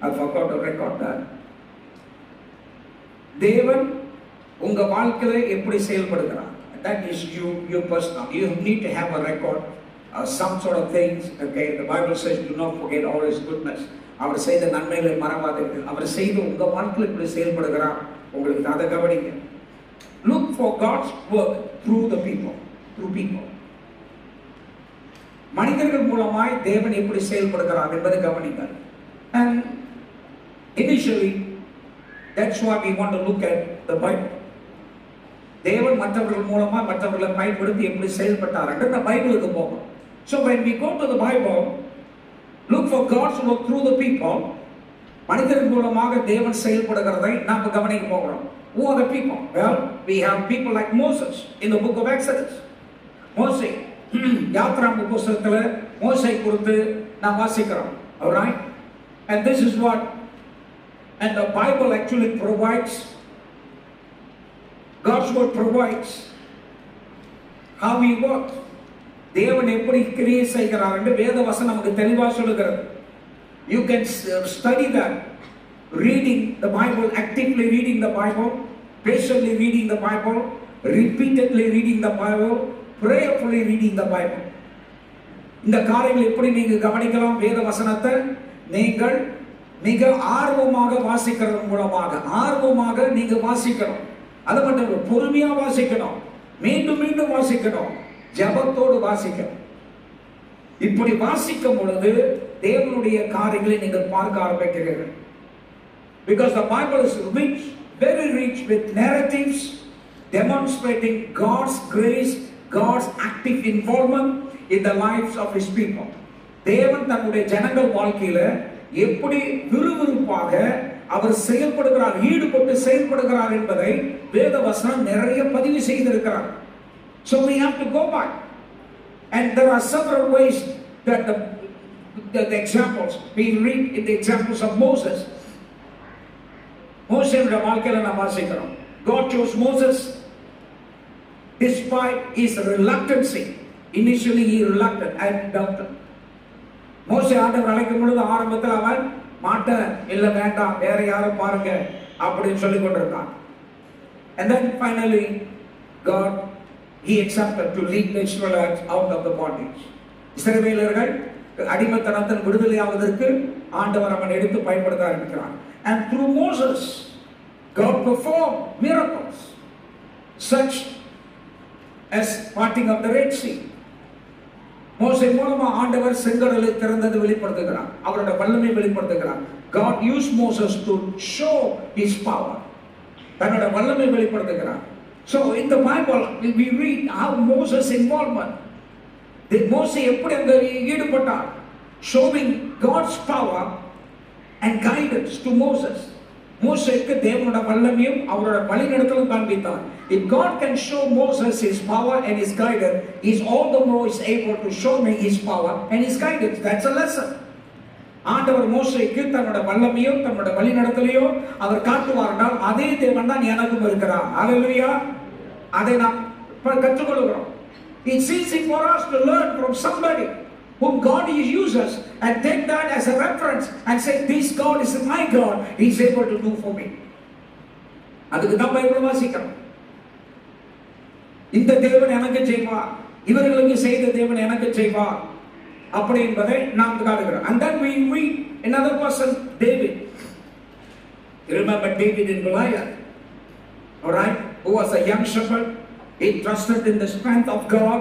[SPEAKER 1] I forgot to record that. தேவன் உங்க வாழ்க்கையில எப்படி செயல்படுகிறார். That is you personal. You need to have a record, some sort of things. Okay, the Bible says, do not forget all his goodness. அவர் செய்த நன்மைகளை மறவாதீர்கள். அவர் செய்து உங்க வாழ்க்கையில எப்படி செயல்படுகிறார் உங்களுக்கு அதை கவனிங்க. Look for God's work through the people. through people. மனிதர்கள் மூலமாய் தேவன் எப்படி செயல்படுகிறார் என்பதை கவனிங்கள். And initially that's why we want to look at the Bible. தேவன் மற்றவர்கள் மூலமா மற்றவர்களை பயன்படுத்தி எப்படி செயல்பட்டார் என்று பைபிளுக்கு போகும். So when we go to the Bible, look for God's work through the people. மனிதர்கள் மூலமாக தேவன் செயல்படுகிறதை நாம் கவனிக்க போகிறோம். Who are the people? Well, we have people like Moses in the book of Exodus. மோசே யாத்ராம் புத்தகத்தில் மோசே குறித்து நாம் வாசிக்கிறோம். All right? And this is what, and the Bible actually provides, God's word provides how he worked. தேவன் எப்படி கிரியை செய்கிறார் என்று வேத வசனம் நமக்கு தெளிவாக சொல்லுகிறது. You can study that, reading the Bible, actively reading the Bible, patiently reading the Bible, repeatedly reading the Bible, prayerfully reading the Bible. இந்த காரியங்கள் எப்படி நீங்க கவனிக்கலாம்? வேத வசனத்தை நீங்கள் மிக ஆர்வமாக வாசிக்கிறது மூலமாக, ஆர்வமாக நீங்க வாசிக்கணும். அது மட்டும் பொறுமையா வாசிக்கணும், மீண்டும் மீண்டும் வாசிக்கணும், ஜெபத்தோடு வாசிக்கணும். இப்படி வாசிக்கும் பொழுது தேவனுடைய காரியங்களை நீங்கள் பார்க்க ஆரம்பிக்கிறீர்கள். Because the Bible is rich, very rich with narratives demonstrating God's grace, God's active involvement in the lives of his people. தேவன் தன்னுடைய ஜனங்கள் வாழ்க்கையில எப்படி விறுவிறுப்பாக அவர் செயல்படுகிறார், ஈடுபட்டு செயல்படுகிறார் என்பதை வேத வசனம் நிறைய பதிவு செய்திருக்கிறார். So we have to go back, and there are several ways that the examples we read in the examples of Moses. மோசேயுடைய வாழ்க்கையில நாம் வாசிக்கிறோம். God chose Moses despite his reluctancy. Initially he reluctant and doubted. மோசே ஆண்டவர் அழைக்கும் பொழுது ஆரம்பத்தில் அவன் மாட்ட இல்ல வேண்டாம் வேற யாரும் பாருங்க அப்படின்னு சொல்லி கொண்டிருந்தான். And then finally God he accepted to lead the Israelites out of the bondage. இஸ்ரவேலர்கள் அடிமைத்தனத்தின் விடுதலையாவதற்கு ஆண்டவர் அவன் எடுத்து பயன்படுத்த ஆரம்பிக்கிறான். And through Moses God performed miracles such as parting of the Red Sea. மோசே மூலமா ஆண்டவர் செங்கடலை திறந்தது வெளிப்படுத்துகிறார், அவருடைய வல்லமை வெளிப்படுத்துகிறார். God used Moses to show his power, தன்னுடைய வல்லமை வெளிப்படுத்துகிறார். So in the Bible we read how Moses involvement, மோசே எப்படி அங்க ஈடுபட்டார், showing God's power and guidance to Moses. மோசேக்கு தேவனுடைய வல்லமையும் அவருடைய வழிநடத்தலும் காண்பித்தார். If God can show Moses his power and his guidance, he is all the more is able to show me his power and his guidance. That's a lesson. ஆண்டவர் மோசேக்கு தன்னுடைய வல்லமையும் தன்னுடைய வழிநடத்தலையும் அவர் காட்டுவார்னால் அதே தேவன் தான் எனக்கும் இருக்கிறார். ஹalleluya. அதை நாம் கற்றுக்கொள்கிறோம். It's easy for us to learn from somebody whom God uses and take that as a reference and say this God is my God, he is able to do for me. அதுக்கு தான் Bible வாசிக்கிறோம். இந்த தேவன் எனக்கு செய்வார், இவர்களுக்கு செய்த தேவன் எனக்கு செய்வார் அப்படி என்பதை நாம் காணுகிறோம். And then we read another person, David. You remember David in Goliath, all right, who was a young shepherd. He trusted in the strength of God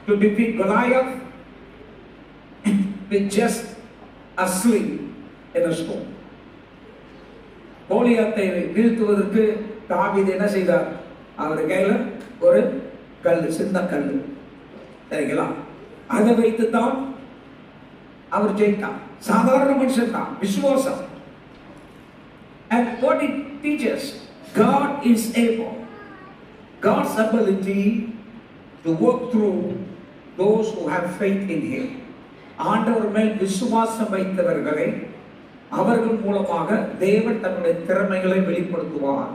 [SPEAKER 1] to defeat Goliath with just a sling in a stone. கோலியாத்தை வீழ்த்துவதற்கு தாவீது என்ன செய்தார்? அவர் கையில ஒரு கல்லு, சின்ன கல்லு, சரிங்களா, அதை வைத்து தான் அவர் ஜெயித்தார். சாதாரண மனுஷன் தான், விசுவாசம். And what it teaches, God is able, God's ability to work through those who have faith in him. ஆண்டவர் மேல் விசுவாசம் வைத்தவர்களை அவர்கள் மூலமாக தேவன் தன்னுடைய திறமைகளை வெளிப்படுத்துவார்.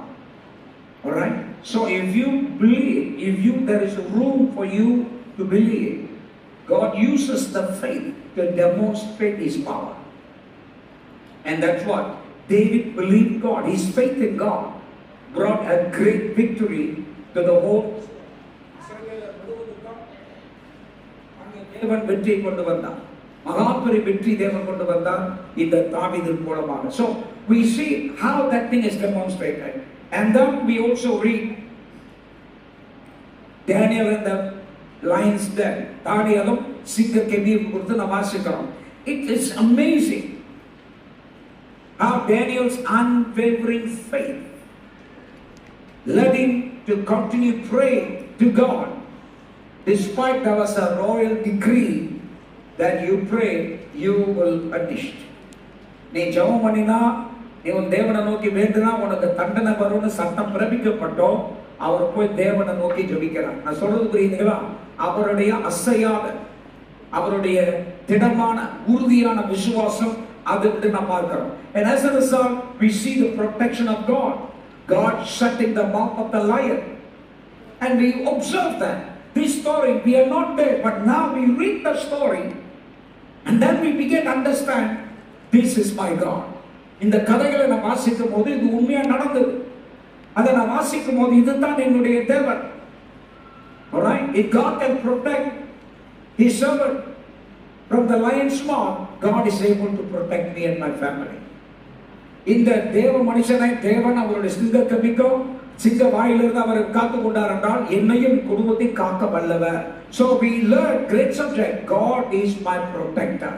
[SPEAKER 1] All right? So if you believe, there is room for you to believe, God uses the faith to demonstrate his power. And that's what David believed God. His faith in God brought a great victory to the whole. தேவன் வெற்றி கொண்டு வந்தார், மகாபெரிய வெற்றி தேவன் கொண்டு வந்தார் இந்த தாவீதின் மூலமாக. So we see how that thing is demonstrated. And then we also read Daniel in the lions den. தானியேலும் சிங்க கெபியை குறித்து நாம் வாசிக்கிறோம். It is amazing how Daniel's unwavering faith led him to continue praying to God, despite there was a royal decree that you pray, you will punished. நீ ஜெபம் பண்ணினா, நீ உன் தேவனை நோக்கி வேண்டுனா உனக்கு தண்டனை வரும்னு சட்டம் பிறப்பிக்கப்பட்டோம். அவர் போய் தேவனை நோக்கி ஜெபிக்கிறார். நான் சொல்றது புரியுதுங்களா? அவருடைய அசையாத, அவருடைய திடமான உறுதியான விசுவாசம் அது நாம் பார்க்கிறோம். And as a result, we see the protection of God. God shutting the mouth of the lion. And we observe that. This story, we are not there, but now we read the story and then we begin to understand, this is my God. இந்த கதைகளை நான் வாசிக்கும் போது இது உண்மையா நடந்தது. அதை நான் வாசிக்கும் போது இதுதான் என்னுடைய தேவன். Alright? If God can protect His servant from the lion's mouth, God is able to protect me and my family. இந்த தேவ மனுஷனை தேவன் அவருடைய சிங்க கபிக்கோ சிங்க வாயிலிருந்து அவரை காத்து கொண்டார் என்றால் என்னையும் குடும்பத்தை காக்க வல்லவர். So we learn great subject. God is my protector.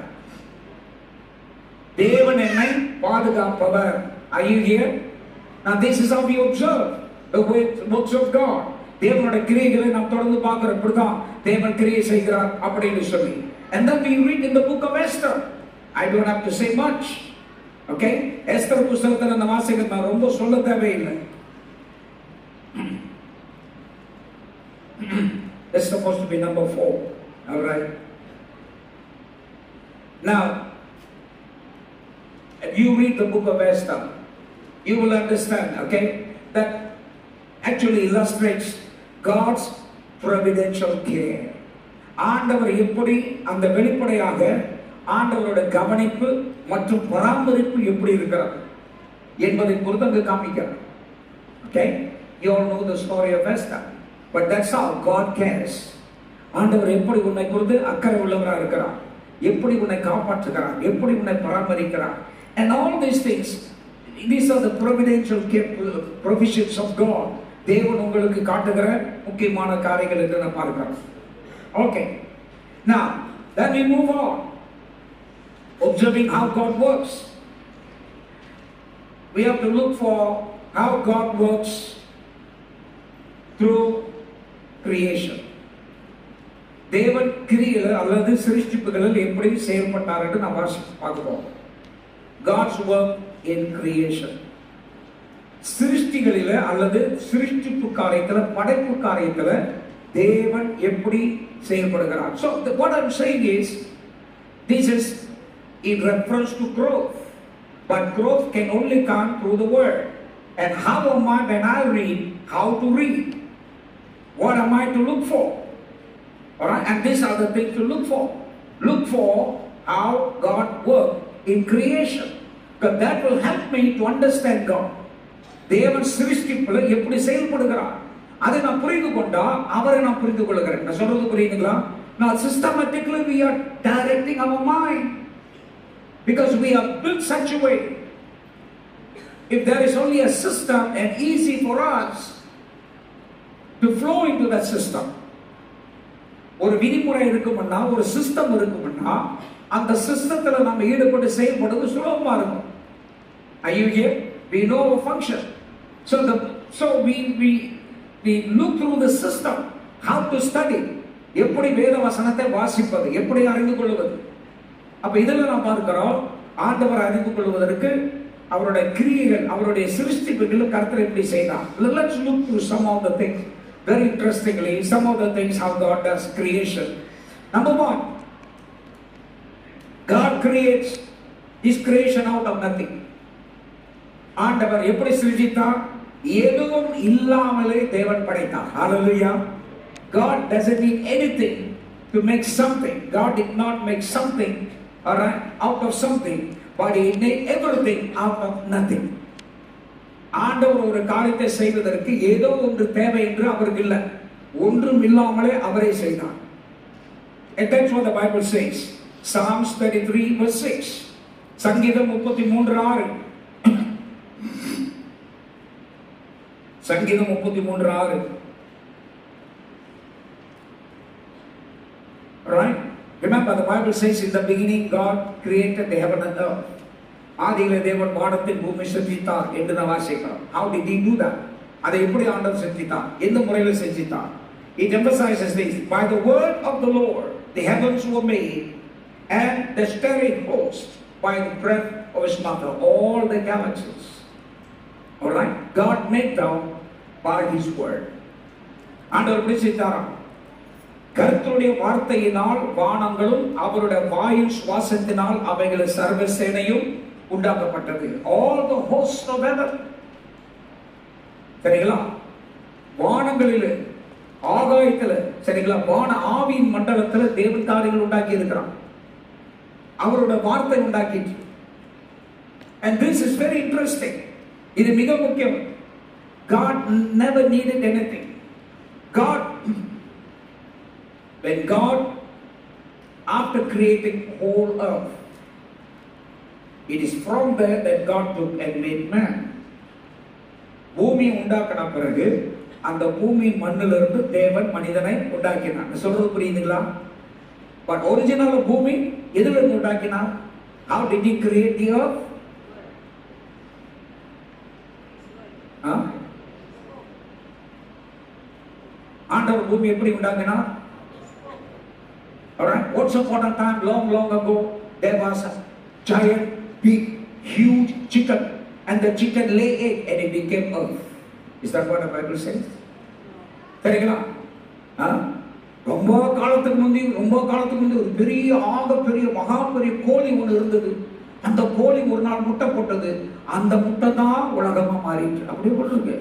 [SPEAKER 1] தேவன் என்னை பாதுகாப்பவர். Are you here? Now this is how we observe the works of God. தேவனுடைய கிரியைகளை நாம் தொடர்ந்து பார்க்கிறோம். இப்படிதான் தேவன் கிரியை செய்கிறார் அப்படின்னு சொல்லி. And then we read in the book of Esther. I don't have to say much. Okay? Esther புத்தகத்துல நம்ம வாசிக்கிறத நான் ரொம்ப சொல்ல தேவையில்லை. It's supposed to be number 4. All right. Now, if you read the book of Esther, you will understand, okay, that actually illustrates God's providential care. ஆண்டவர் எப்படி அந்த வெளிப்படையாக ஆண்டவரோட கவனிப்பு மற்றும் பராமரிப்பு எப்படி இருக்கிறது என்பதை பொறுத்து அங்கு காமிக்கிறார். Okay? You all know the story of Esther. But that's how God cares. ஆண்டவர் எப்படி உன்னை குறித்து அக்கறை உள்ளவராக இருக்கிறார், எப்படி உன்னை காப்பாற்றுகிறார், எப்படி உன்னை பராமரிக்கிறார். And all these things, these are the providential provisions of God. தேவன் உங்களுக்கு காட்டுகிற முக்கியமான காரியங்கள் என்று நான் பார்க்கிறோம். Okay. Now, then we move on. Observing how God works. We have to look for how God works through creation. தேவன் கிரியையில அல்லது சிருஷ்டிப்புகளில் எப்படி செயல்பட்டார் என்று நாம் பார்க்கிறோம். God's work in creation. சிருஷ்டிகளில அல்லது சிருஷ்டிப்பு காரியத்துல, படைப்பு காரியத்துல தேவன் எப்படி செயல்படுகிறார். So what I'm saying is, this is in reference to growth, but growth can only come through the word. And how am I, when I read, how to read? What am I to look for? Alright, and these are the things to look for. Look for how God worked in creation, because that will help me to understand God. தேவன் சிருஷ்டிப்புல எப்படி செயல்படுகிறார் அதை நான் புரிந்து கொண்டா அவரை நான் புரிந்து கொள்கிறேன். நான் சொல்றது புரியுதுங்களா? Now systematically we are directing our mind, because we are built such a way. If there is only a system and easy for us to flow into that system, ஒரு விதிமுறை இருக்கும்னா, ஒரு சிஸ்டம் இருக்கும்னா, அந்த சிஸ்டத்துல நம்ம ஈடுபட்டு செயல்படுறது சுலபமா இருக்கும். Are you here? We know our function. So we look through the system, how to study, எப்படி வேத வசனத்தை வாசிப்பது, எப்படி அறிந்து கொள்வது. அப்ப இதெல்லாம் நாம் பார்க்கிறோம். ஆண்டவரை அறிந்து கொள்வதற்கு அவருடைய கிரியைகள், அவருடைய சிருஷ்டிப்புகள் கர்த்தர் எப்படி செய்தார். Let's look through some of the things very interestingly, some of the things how God does creation. Number 1, God creates His creation out of nothing. ஆண்டவர் எப்படி சிருஷ்டித்தார்? எதுவும் இல்லாமலே தேவன் படைத்தார். Hallelujah. God doesn't need anything to make something. God did not make something, alright, out of something, but He made everything out of nothing. ஆண்டவர் ஒரு காரியத்தை செய்வதற்கு ஏதோ ஒன்று தேவை என்று அவருக்கு இல்லை. ஒன்றும் இல்லாமலே அவரே செய்தார். And that's what the Bible says. Psalms 33 verse 6. சங்கீதம் 33:6. சங்கீதம் 33:6. Right? Remember, the Bible says in the beginning God created the heaven and earth. ஆதியிலே தேவன் வானத்தை பூமி செஞ்சித்தார் என்று நாம் வாசிக்கிறோம். How did he do that? அதை எப்படி ஆண்டவர் செஞ்சித்தார்? எந்த முறையில் செஞ்சித்தார்? It emphasizes this: by the word of the Lord the heavens were made, and the starry host by the breath of his mouth, all the galaxies. All right, God made them by his word. ஆண்டவர் எப்படி செஞ்சாராம்? கர்த்தருடைய வார்த்தையினால் வானங்களும் அவருடைய வாயு சுவாசத்தினால் அவைகளை சர்வ சேனையும் உண்டாக்கப்பட்டது. All the hosts of heaven. சரிங்களா? வானங்களிலே, ஆகாயத்தில், சரிங்களா, வான ஆவியின் மண்டலத்தில் தேவன் காரியங்கள் உண்டாக்கி இருக்கிறான். அவருடைய வார்த்தை உண்டாக்கிட்டு. And this is very interesting. இது மிக முக்கியம். God never needed anything. When God, after creating whole earth, it is from there that God took and made man. பூமி உண்டாக்கின பிறகு அந்த பூமி மண்ணிலிருந்து தேவன் மனிதனை உண்டாக்கினார். சொல்றது புரியுதுங்களா? பட் ஒரிஜினல் பூமி எதுல இருந்து உண்டாக்கினார்? How did he create the earth? ஆண்டவர் பூமி எப்படி உண்டாக்கினார்? Alright, once upon a time, long ago, there was a giant, big, huge chicken, and the chicken lay egg and it became earth. Is that what the Bible says? சரிங்களா? ரொம்ப காலத்துக்கு முந்தி ஒரு பெரிய மகா பெரிய கோழி ஒன்று இருந்தது. அந்த கோழி ஒரு நாள் முட்டை போட்டது. அந்த முட்டை தான் உலகமா மாறிட்டு. அப்படியே போட்டுருக்கு.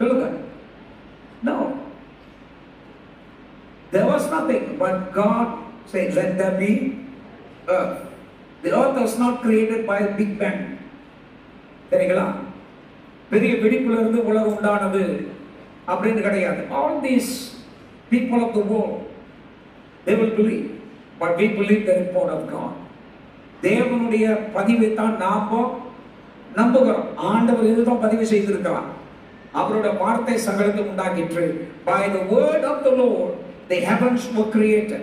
[SPEAKER 1] சொல்லுங்க. No. There was nothing, but God said, let there be earth. The earth was not created by a big bang. சரிங்களா? பெரிய வெடிப்புல இருந்து உலகம் உண்டானது அப்படின்னு கிடையாது. All these people of the world, they will believe, but we believe the report of God. தேவனுடைய பதிவை தான் நாம நம்புகிறோம். ஆண்டவர் இதுதான் பதிவு செய்திருக்கிறார். அவருடைய வார்த்தை சகலத்தை உண்டாக்கிற்று. By the word of the Lord the heavens were created.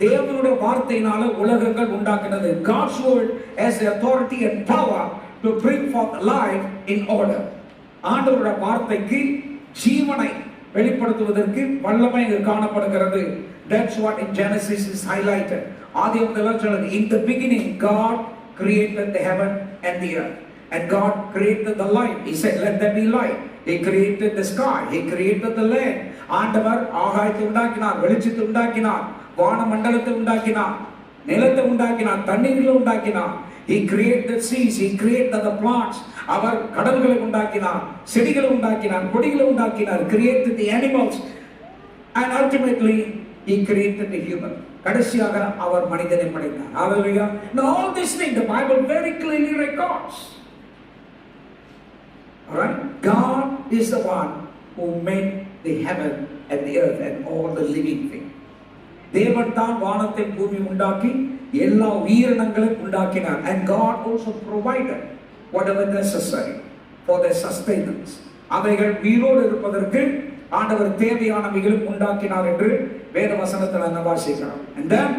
[SPEAKER 1] தேவனுடைய வார்த்தையினால உலகங்கள் உண்டாக்கினது. God's word has the authority and power to bring forth life in order. ஆண்டவருடைய வார்த்தைக்கு ஜீவனை வெளிப்படுத்துவதற்கு வல்லமை காணப்படுகிறது. That's what in Genesis is highlighted. ஆதியாகமத்தில் சொல்லுது, in the beginning God created the heaven and the earth. And God created the light. He said, let there be light. He created the sky. He created the land. ஆண்டவர் ஆகாயத்தை உண்டாக்கினார், வெளிச்சத்தை உண்டாக்கினார், வான மண்டலத்தை உண்டாக்கினார், நிலத்தை உண்டாக்கினார், தண்ணீர்களை உண்டாக்கினார். He created the seas. He created the plants. அவர் கடல்களை உண்டாக்கினார், செடிகளை உண்டாக்கினார், கொடிகளை உண்டாக்கினார். Created the animals. And ultimately He created the human. கடைசியாக அவர் மனிதனை படைத்தார். Hallelujah. Now all these things the Bible very clearly records. Alright, God is the one who made the heaven and the earth and all the living things. தேவன் தான் வானத்தை பூமி உண்டாக்கி எல்லா உயிரினங்களையும் உண்டாக்கினார். And God also provided whatever necessary for their sustenance. அவைகள் உயிரோடு இருப்பதற்கு ஆண்டவர் தேவையானவைகளும் உண்டாக்கினார் என்று வேத வசனத்தில் நாம் வாசிக்கிறோம். And then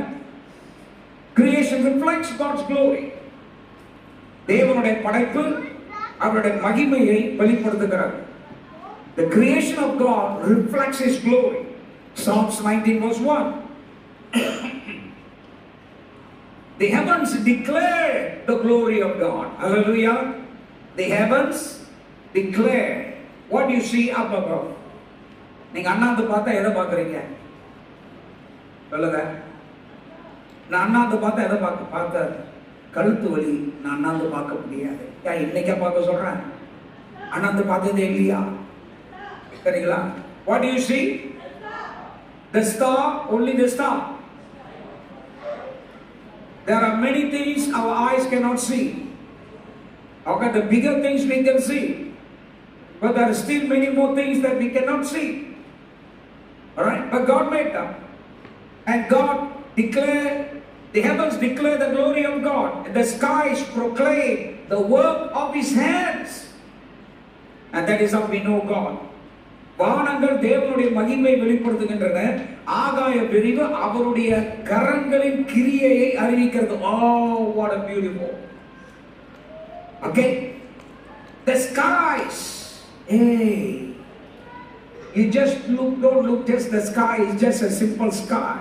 [SPEAKER 1] creation reflects God's glory. தேவனுடைய படைப்பு அவருடைய மகிமையை வெளிப்படுத்துகிறது. The creation of God reflects His glory. Psalms 19 verse 1. The heavens declare the glory of God. Hallelujah. The heavens declare. What do you see up above? நீங்க அண்ணாந்து பார்த்தா எதை பார்க்குறீங்க? சொல்லுங்க. நான் அண்ணாந்து பார்த்தா எதை பார்த்த கழுத்து வலி. நான் அண்ணாந்து பார்க்க முடியாது. இன்னைக்கா பார்க்க சொல்றேன்? அண்ணாந்து பார்த்ததே இல்லையா? சரிங்களா? What do you see? The star, only the star. There are many things our eyes cannot see. Okay, the bigger things we can see, but there are still many more things that we cannot see. All right, but God made them, and God declared, the heavens declare the glory of God, and the skies proclaim the work of His hands, and that is how we know God. வானங்கள் தேவனுடைய மகிமை வெளிப்படுத்துகின்றன. ஆகாய விரிவு அவருடைய கரங்களின் கிரியையை அறிவிக்கிறது. Oh, what a beautiful. Okay, the skies. Hey, you just don't look just the sky is just a simple sky,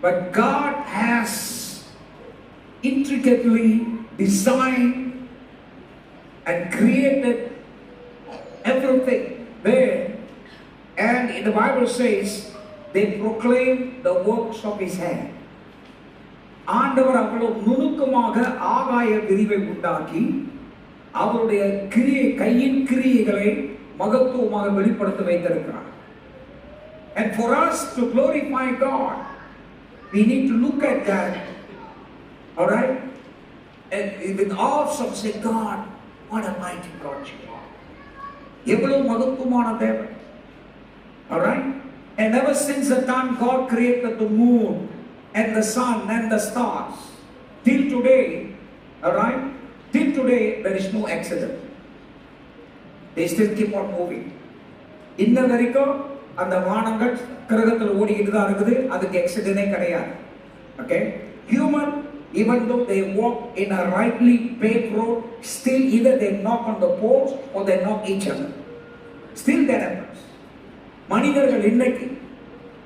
[SPEAKER 1] but God has intricately designed and created everything there. And in the Bible says they proclaim the works of his hand. ஆண்டவர் அவ்வளவு நுணுக்கமாக ஆகாய விரிவை உண்டாக்கி அவருடைய கையின் கிரியைகளை மகத்துவமாக வெளிப்படுத்த வைத்திருக்கிறார். And for us to glorify God, we need to look at that. All right? And with awe of say, God, what a mighty God you are. எவ்வளவு மகத்துவமான தேவன். All right? And ever since the time God created the moon and the sun and the stars, till today, all right? Till today, there is no accident. They still keep on moving. இன்ன வரைக்கும் அந்த வானங்கள் கிரகத்தில் ஓடிக்கிட்டு தான் இருக்குது. அதுக்கு ஆக்சிடென்டே கிடையாது. Okay? Human, even though they walk in a rightly paved road, still either they knock on the poles or they knock each other. Still that happens. மனிதர்கள் இன்னைக்கு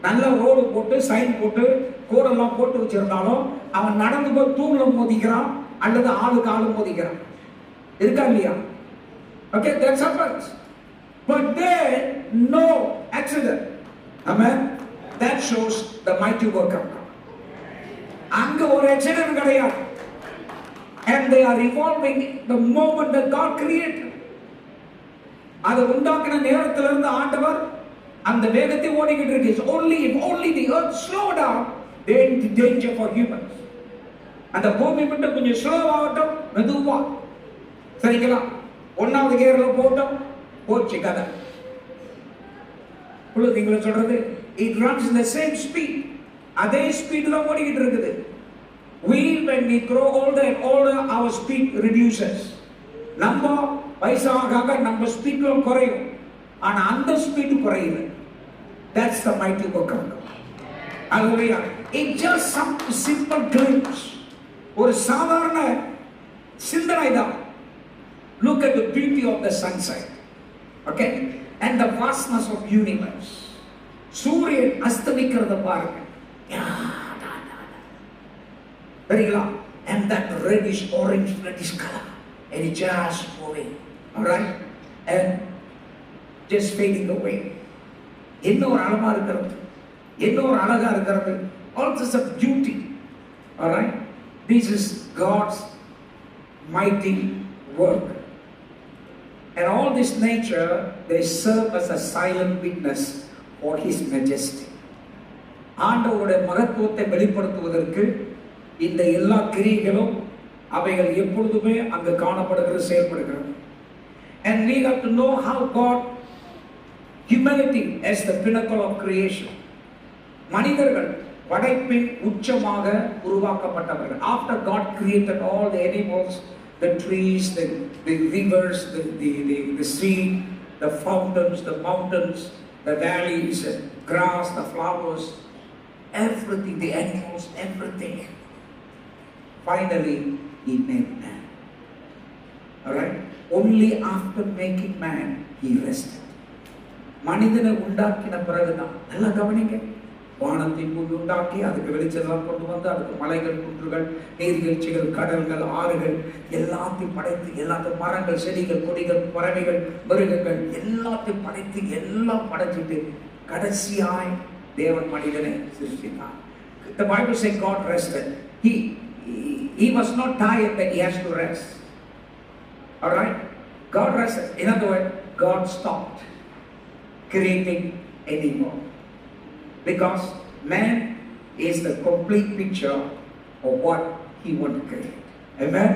[SPEAKER 1] நல்ல ரோடு போட்டு சைன் போட்டு கோடெல்லாம் போட்டு வச்சிருந்தாலும் அவன் நடந்து போய் தூண்ல மோதிக்கிறான் அல்லது ஆளுக்கு ஆளு மோதிக்கிறான். இருக்கா இல்லையா? Okay, that happens. But there no accident. Amen. That shows the mighty work of God. அங்க ஒரு accident கிடையாது. And they are revolving the moment that God created. அதை உண்டாக்கின நேரத்துல இருந்து ஆண்டவர் அந்த வேகத்தை ஓடிக்கிட்டு இருக்கு. If only the earth slow down, there is danger for humans. அந்த பூமி மட்டும் கொஞ்சம் ஸ்லோ ஆகட்டும், மெதுவா சரிங்களா, ஒன்னாவது கியர்ல போட்டோம் போச்சு கதை. நீங்கள சொல்றது it runs in the same speed. அதே ஸ்பீட்ல ஓடிக்கிட்டு இருக்குது. When we grow older and older, our speed reduces. நம்ம வயசாக நம்ம ஸ்பீடும் குறையும், ஆனா அந்த ஸ்பீடு குறையல. That's the mighty work of God. Hallelujah. It's just some simple glimpse. ஒரு சாதாரண சிந்தனை தான். Look at the beauty of the sunset. Okay? And the vastness of universe. சூரியன் அஸ்தமிக்கிறத பாருங்க. சரிங்களா? And that reddish color. And it just moving. All right? And just fading away. என்ன ஒரு அழகா இருக்கிறது, என்ன ஒரு அழகா இருக்கிறது. All this of beauty. All right? This is God's mighty work. And all this nature, they serve as a silent witness for his majesty. ஆண்டவருடைய மகத்துவத்தை வெளிப்படுத்துவதற்கு இந்த எல்லா கிரியைகளும் அவைகள் எப்பொழுதுமே அங்கு காணப்படுகிறது, செயல்படுகிறது. And we have to know how God, humanity as the pinnacle of creation. மனிதர்கள் படைப்பின் உச்சமாக உருவாக்கப்பட்டவர்கள். After God created all the animals, the trees, the rivers, the sea, the fountains, the mountains, the valleys, the grass, the flowers, everything, the animals, everything. Finally, he made man. All right? Only after making man, he rested. மனிதனை உண்டாக்கின பிறகுதான், நல்லா கவனிங்க, வானத்தின் பூமி உண்டாக்கி அதுக்கு வெளிச்செல்லாம் கொண்டு வந்து அதுக்கு மலைகள், குன்றுகள், நீர்வீழ்ச்சிகள், கடல்கள், ஆறுகள் எல்லாத்தையும் படைத்து, எல்லாத்தையும் மரங்கள், செடிகள், கொடிகள், பறவைகள், மிருகங்கள் எல்லாத்தையும் படைத்து எல்லாம் படைச்சிட்டு கடைசியாய் தேவன் மனிதனை சிருஷ்டித்தார். The Bible says God rested. He was not tired that he has to rest. All right? God rested. In other words, God stopped creating anymore. Because man is the complete picture of what he wanted to create. Amen?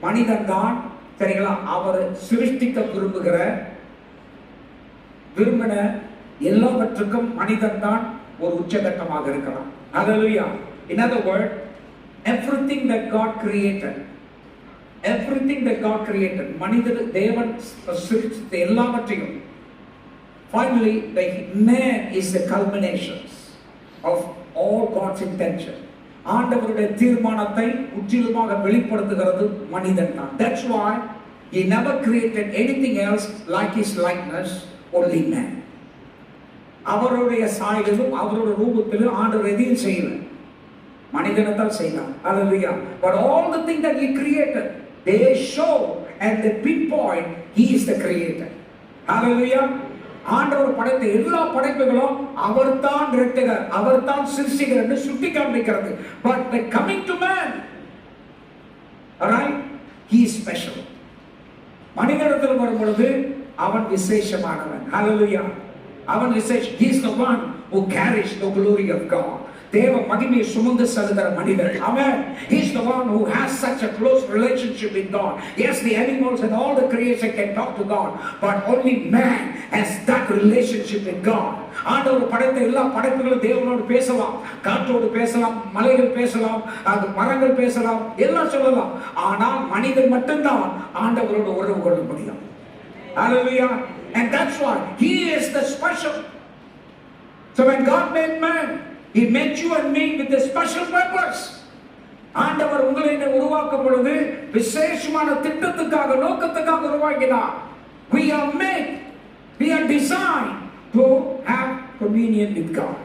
[SPEAKER 1] மனிதன் தான் சரிங்களா, அவர் சிருஷ்டிக்க விரும்பின எல்லாவற்றுக்கும் மனிதன் தான் ஒரு உச்சகட்டமாக இருக்கலாம். Hallelujah. In other words, everything that God created, மனிதன் தேவன் சிருஷ்டித்த எல்லாவற்றையும் Finally, the man is the culmination of all God's intention. ஆண்டவருடைய தீர்மானத்தை முற்றிலுமாக வெளிப்படுத்துகிறது மனிதன் தான். That's why he never created anything else like his likeness, only man. அவருடைய சாயலிலும் அவருடைய ரூபத்திலும் ஆண்டவர் எதையும் செய்யல, மனிதனை தான் செய்தார். Hallelujah. But all the things that he created, they show and they pinpoint he is the creator. Hallelujah. ஆண்டவர் படைத்த எல்லா படைப்புகளும் அவர்தான் இரட்சகர், அவர்தான் சிருஷ்டிகர் என்று சுட்டி காண்பிக்கிறது. But by coming to man, alright, he is special. மனிதனிடத்தில் வரும் பொழுது அவன் விசேஷமானவன். Hallelujah. அவன் விசேஷம். He is the one who carries the glory of God. தேவ மகிமையை சுமந்து செல்கிற மனிதன். Amen. He is the one who has such a close relationship with God. Yes, the animals and all the creation can talk to God, but only man has that relationship with God. ஆண்டவர் படைத்த எல்லா படைப்புகளும் தேவனோடு பேசலாம், காற்றோடு பேசலாம், மலைகள் பேசலாம், அது மரங்கள் பேசலாம், எல்லாம் சொல்லலாம். ஆனால் மனிதன் மட்டும்தான் ஆண்டவரோடு உறவு கொள்ள முடியும். Hallelujah. And that's why he is the special. So when God made man, he made you and me with a special purpose. ஆண்டவர் உங்களை உருவாக்கும் பொழுது விசேஷமான திட்டத்துக்காக, நோக்கத்துக்காக உருவாக்கினார். We are made, we are designed to have communion with God.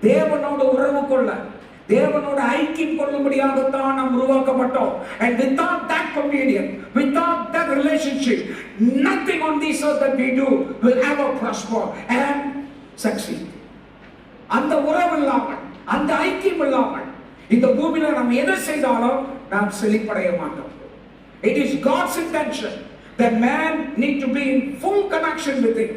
[SPEAKER 1] தேவனோடு உறவு கொள்ள, தேவனோடு ஐக்கியம் கொள்ளும்படியாகத்தான் நாம் உருவாக்கப்பட்டோம். And without that communion, without that relationship, nothing on this earth that we do will ever prosper and succeed. அந்த உறவு இல்லாமல், அந்த ஐக்கியம் இல்லாமல் இந்த பூமியில நாம் எதை செய்தாலும் நாம் செழிப்படைய மாட்டோம். It is God's intention that man need to be in full connection with him,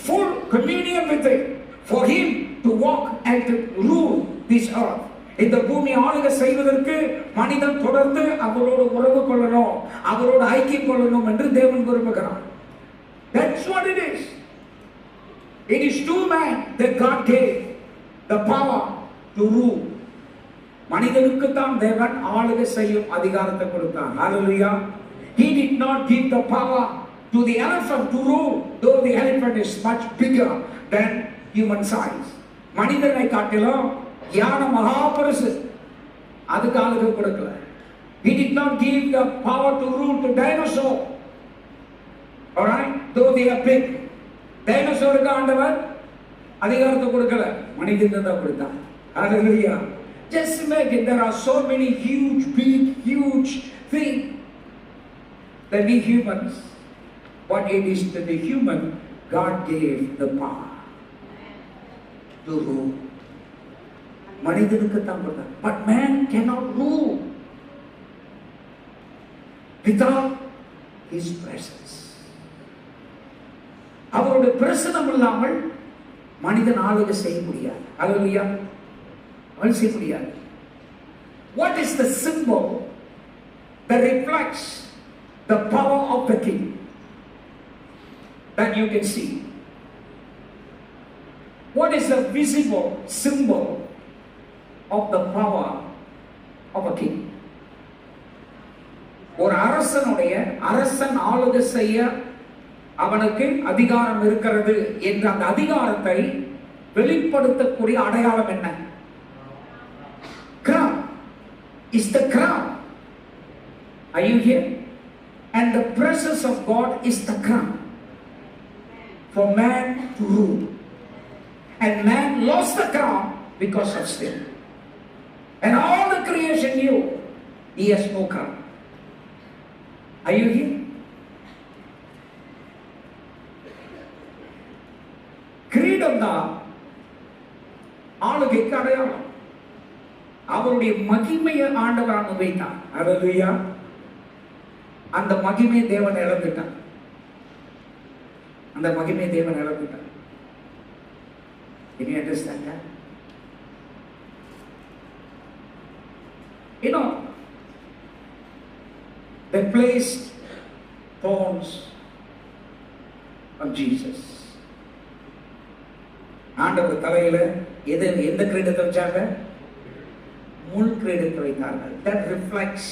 [SPEAKER 1] full communion with him, for him to walk and to rule this earth. இந்த பூமி ஆளுகை செய்வதற்கு மனிதன் தொடர்ந்து அவரோடு உறவு கொள்ளணும், அவரோடு ஐக்கியம் கொள்ளணும் என்று தேவன் விரும்புகிறார். That's what it is. It is to man that God gave the power to rule. மனிதனுக்கு தான் தேவன் ஆளுகை செய்யும் அதிகாரத்தை கொடுத்தார். Hallelujah. He did not give the power to the elephant to rule, though the elephant is much bigger than human size. மனிதனை காட்டிலும் யானை மகா பெருசு, அதுக்கு ஆளுகை கொடுக்கல. He did not give the power to rule to dinosaur. All right, though they are big. டைனோசருக்கு ஆண்டவர் அதிகாரத்தை கொடுக்கல, மனிதனுக்கு தான் கொடுத்தார். Hallelujah. Just imagine, there are so many huge things that we humans, what it is to the human, God gave the power to rule. மனிதனுக்கு தான் கொடுத்தார். But man cannot rule without his presence. அவருடைய பிரசன்னம் இல்லாமல் மனிதன் ஆளுகை செய்ய முடியாது. Hallelujah. ஆளுகை செய்ய முடியாது. What is the symbol that reflects the power of the king that you can see? What is the visible symbol of the power of a king? ஒரு அரசன் ஆளுகை செய்ய அவனுக்கு அதிகாரம் இருக்கிறது என்ற அந்த அதிகாரத்தை வெளிப்படுத்தக்கூடிய அடையாளம் என்ன? Crown is the crown. Are you here? And the presence of God is the crown for man to rule. And man lost the crown because of sin. And all the creation knew he has no crown. Are you here? கிரீடம் தான் ஆளுகைக்கு அடையாளம். அவருடைய மகிமையை ஆண்டவர் அனுபவித்தார். ஹல்லேலூயா. அந்த மகிமை தேவன் இழந்துட்டார். அந்த மகிமை தேவன் இழந்துட்டார். Can you understand that? You know, they placed thorns on Jesus. ஆண்டவர் தலையில எந்த கிரீடத்தை வச்சாங்க? முள் கிரீடத்தை வைத்தார்கள். That reflects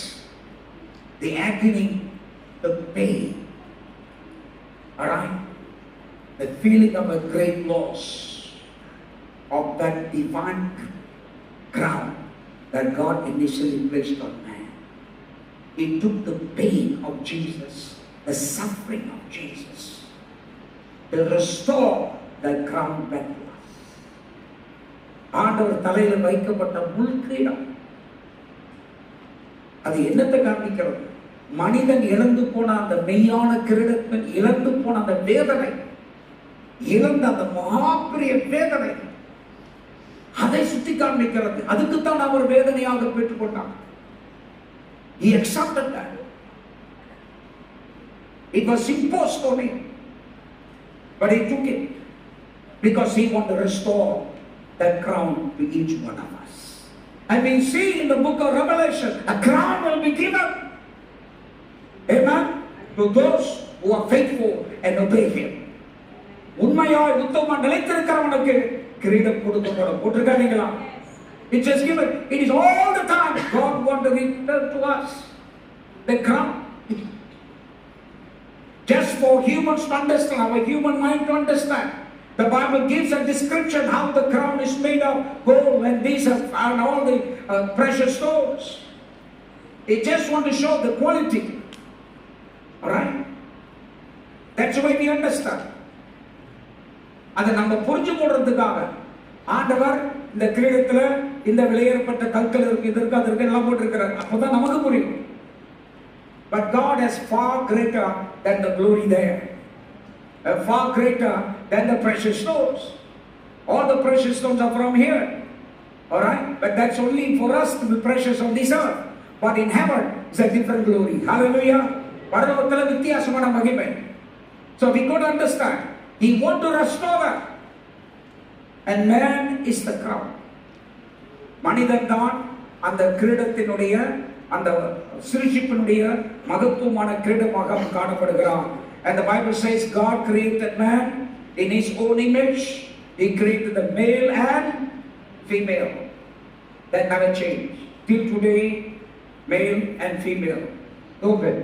[SPEAKER 1] the agony, the pain. Alright? the feeling of a great loss of that divine crown that God initially placed on man. He took the pain of Jesus, the suffering of Jesus, to restore that crown back to us. ஆண்டவர் தலையில் வைக்கப்பட்ட முள்கிரீடம் அது என்னத்தை காண்பிக்கிறது? மனிதன் இழந்து போன அந்த மெய்யான கிரீடத்தின் இழந்து போன அந்த வேதனை, இழந்த அந்த மகாபெரிய வேதனை, அதை சுட்டி காண்பிக்கிறது. அதுக்குத்தான் அவர் வேதனையாக பெற்றுக்கொண்டார். He accepted that. It was imposed on him, but he took it because he wanted to restore that crown to each one of us. And we see in the book of Revelation, a crown will be given, amen, to those who are faithful and obey him. உண்மையாய் உத்தமமா நிலைத்திருக்கிறவனுக்கு கிரீடம் கொடுக்கப்படும். போட்டிருக்காங்களா? It's just given. It is all the time. God wants to return to us the crown. Just for humans to understand, our human mind to understand. The Bible gives a description how the crown is made of gold and these are and all the precious stones. It just want to show the quality. Alright? That's the way we understand. அதை நம்ம புரிஞ்சு போடுறதுக்காக ஆண்டவர் இந்த கிரீடத்துல இந்த விலையேறப்பட்ட கற்கள் இருக்கு, இதற்கு அதற்கு எல்லாம் போட்டிருக்கிறார். அப்போதான் நமக்கு புரியும். But God is far greater than the glory there, far greater than the precious stones. All the precious stones are from here, all right, but that's only for us to be precious on this earth. But in heaven is a different glory. Hallelujah. பரலோகத்துல வித்தியாசமான மகிமை. So we could understand. He want to restore that. And man is the crown. மனிதன் தான் அந்த கிரீடத்தினுடைய அந்த சிருஷ்டிப்பினுடைய மகத்துவமான கிரீடமாக காணப்படுகிறான். And the Bible says God created man in his own image. He created the male and female. That never changed. Till today, male and female. No good.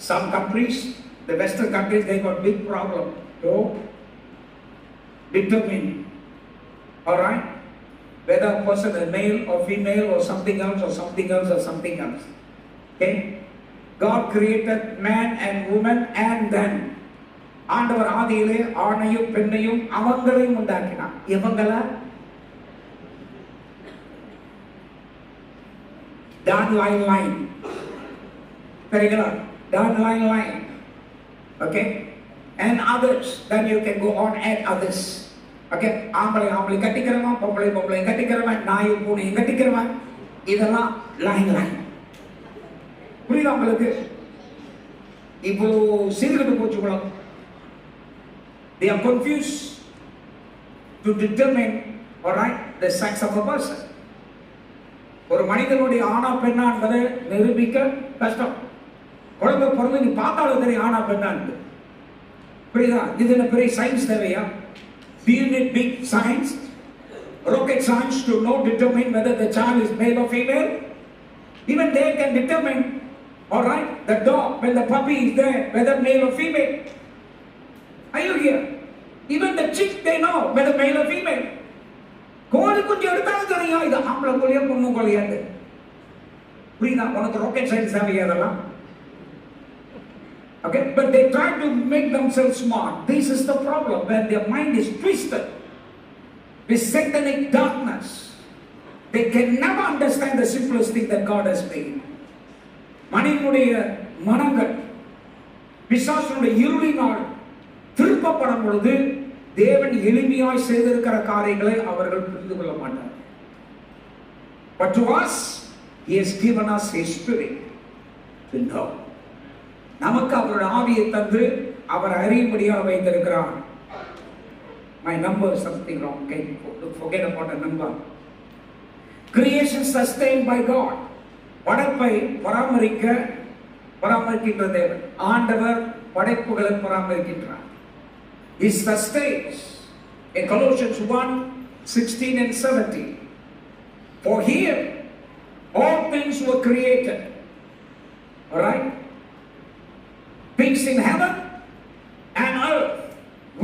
[SPEAKER 1] Some countries, the Western countries, they got big problem to determine, all right, whether a person is male or female or something else or something else or something else. Okay? God created man and woman and then ஆண்டவர் ஆதியிலே ஆணையும் பெண்ணையும் அவங்களையும் உண்டாக்கினார். இவங்கள down line சரிங்களா? Down line. Okay? And others, then you can go on and others. Okay? ஆம்பளை கட்டிக்கிறவன், பொம்பளை கட்டிக்கிறவன், நாய் பூனை கட்டிக்கிறவன், இதெல்லாம் லைன். புரியுதா உங்களுக்கு? இவ்வளோ சீர்கட்டு போச்சு உலகம். They are confused to determine, all right, the sex of a person. ஒரு மனிதனுடைய ஆணா பெண்ணா என்பதை நிரூபிக்க கஷ்டம். குழந்தை பிறந்து நீ பார்த்தாலும் தெரியும் ஆணா பெண்ணா. புரியுதா? இது என்ன பெரிய சயின்ஸ் தேவையா? Do you need big science, rocket science to know, determine whether the child is male or female? Even they can determine, all right, the dog, when the puppy is there, whether male or female. Are you here? Even the chick, they know whether male or female. கோழி குஞ்சு எடுத்தாலும் தெரியும் இது ஆம்பளை கோழியா பொண்ணு கோழியாண்டு. புரியுதா? உனக்கு ராக்கெட் சயின்ஸ் தேவையா அதெல்லாம்? Okay, but they try to make themselves smart. This is the problem, when their mind is twisted with satanic darkness. They can never understand the simplest thing that God has made. மனிதனுடைய மனங்கள் பிசாசுடைய இருளினால் திருப்பப்படும் பொழுது தேவன் எளிமையாய் செய்திருக்கிற காரியங்களை அவர்கள் புரிந்து கொள்ள மாட்டார். But to us, He has given us His Spirit to know. நமக்கு அவருடைய ஆவியை தந்து அவர் அறியும்படியாக வைத்திருக்கிறார். My number is something wrong. Okay, forget about the number. Creation sustained by God. படைப்பை பராமரிக்கின்ற தேவன். ஆண்டவர் படைப்புகளை பராமரிக்கின்றார். He sustains. In Colossians 1:16 and 17. For Him all things were created. All right? Things in heaven and earth,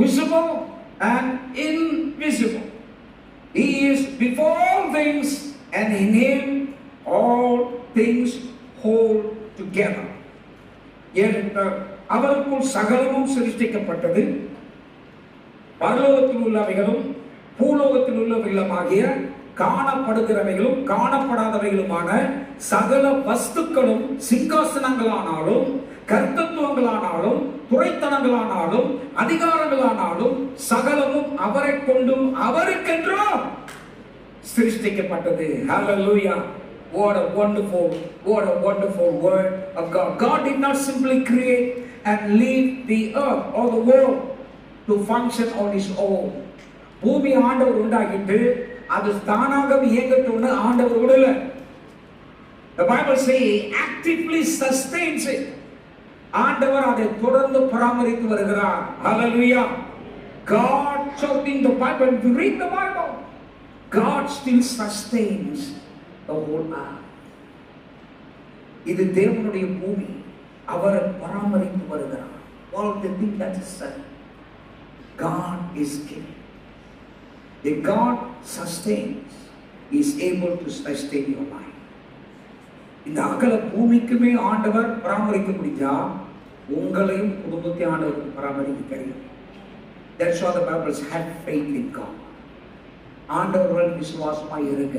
[SPEAKER 1] visible visible and invisible. He is before all things, and in him all things hold together. அவருக்குள் சகலமும் சிருஷ்டிக்கப்பட்டது, பரலோகத்தில் உள்ளவைகளும் பூலோகத்தில் உள்ளவைகளுமாகிய காணப்படுகிறவைகளும் காணப்படாதவைகளுமான சகல வஸ்துக்களும், சிங்காசனங்களானாலும் கர்த்தத்துவங்களானாலும் துரைத்தனங்களானாலும் அதிகாரங்களானாலும் சகலமும் அவரை கொண்டும் அவருக்கென்றும் சிருஷ்டிக்கப்பட்டது. Hallelujah. What a wonderful word of God. God did not simply create and leave the earth or the world to function on his own. பூமி ஆண்டவர் உண்டாக்கிட்டு அது தானாகவே இயங்கட்டும்னு ஆண்டவர் விடல. The Bible says he actively sustains it. ஆண்டவர் அதை தொடர்ந்து பராமரித்து வருகிறார். Hallelujah. God, so in the Bible, if you read the Bible, God still sustains the whole earth. இது தேவனுடைய பூமி, அவர் பராமரித்து வருகிறார். All the things that is said, God is king. If God sustains, he is able to sustain your life. இந்த அகல பூமிக்குமே ஆண்டவர் பராமரிக்க முடிஞ்சா உங்களையும் குடும்பத்தை ஆண்டவர் பராமரிக்க தெரியும். That's why the Bible says, have faith in God. ஆண்டவர்கள் விசுவாசமாய் இருங்க.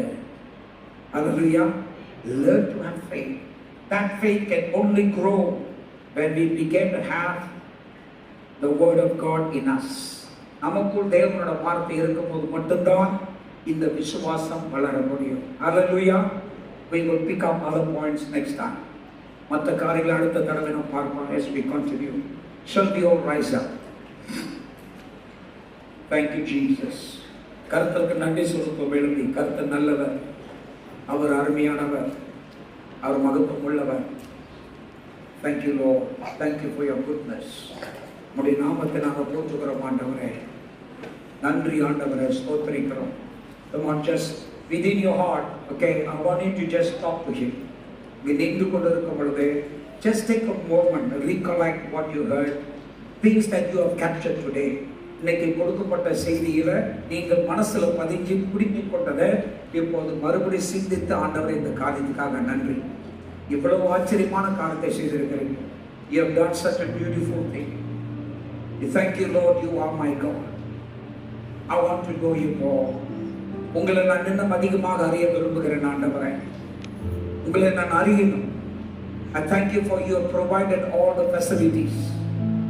[SPEAKER 1] Hallelujah. Learn to have faith. That faith can only grow when we begin to have the word of God in us. நமக்குள் தேவனோட வார்த்தை இருக்கும்போது மட்டும்தான் இந்த விசுவாசம் வளர முடியும். Hallelujah. We will pick up other points next time. மற்ற காரியங்களை அடுத்த தடவை நாம் பார்ப்போம். As we continue, shall we all rise up? Thank you, Jesus. கர்த்தருக்கு நன்றி சொல்லுவோம். எழுதி, கர்த்தர் நல்லவர், அவர் அருமையானவர், அவர் மகத்துவம் உள்ளவர். Thank you, Lord. Thank you for your goodness. உம்முடைய நாமத்தை நாங்கள் போற்றுகிறோம் ஆண்டவரே. நன்றி ஆண்டவரே, ஸ்தோத்திரிக்கிறோம். Come on, just within your heart, okay, I want you to just talk to him. நின்று கொண்டிருக்கும் பொழுது just take a moment to recollect what you heard, things that you have captured today. இன்னைக்கு கொடுக்கப்பட்ட செய்தியில நீங்கள் மனசுல பதிஞ்சு பிடித்துக் கொண்டதை இப்போது மறுபடி சிந்தித்து, ஆண்டவரே இந்த காரியத்துக்காக நன்றி. இவ்வளவு ஆச்சரியமான காரியத்தை செய்திருக்கிறீங்க. You have done such a beautiful thing. We thank you, Lord. You are my God. I want to know you more. உங்களை நான் இன்னும் அதிகமாக அறிய விரும்புகிறேன் ஆண்டவரே. உங்களை நான் அறியணும். I thank you for you have provided all the facilities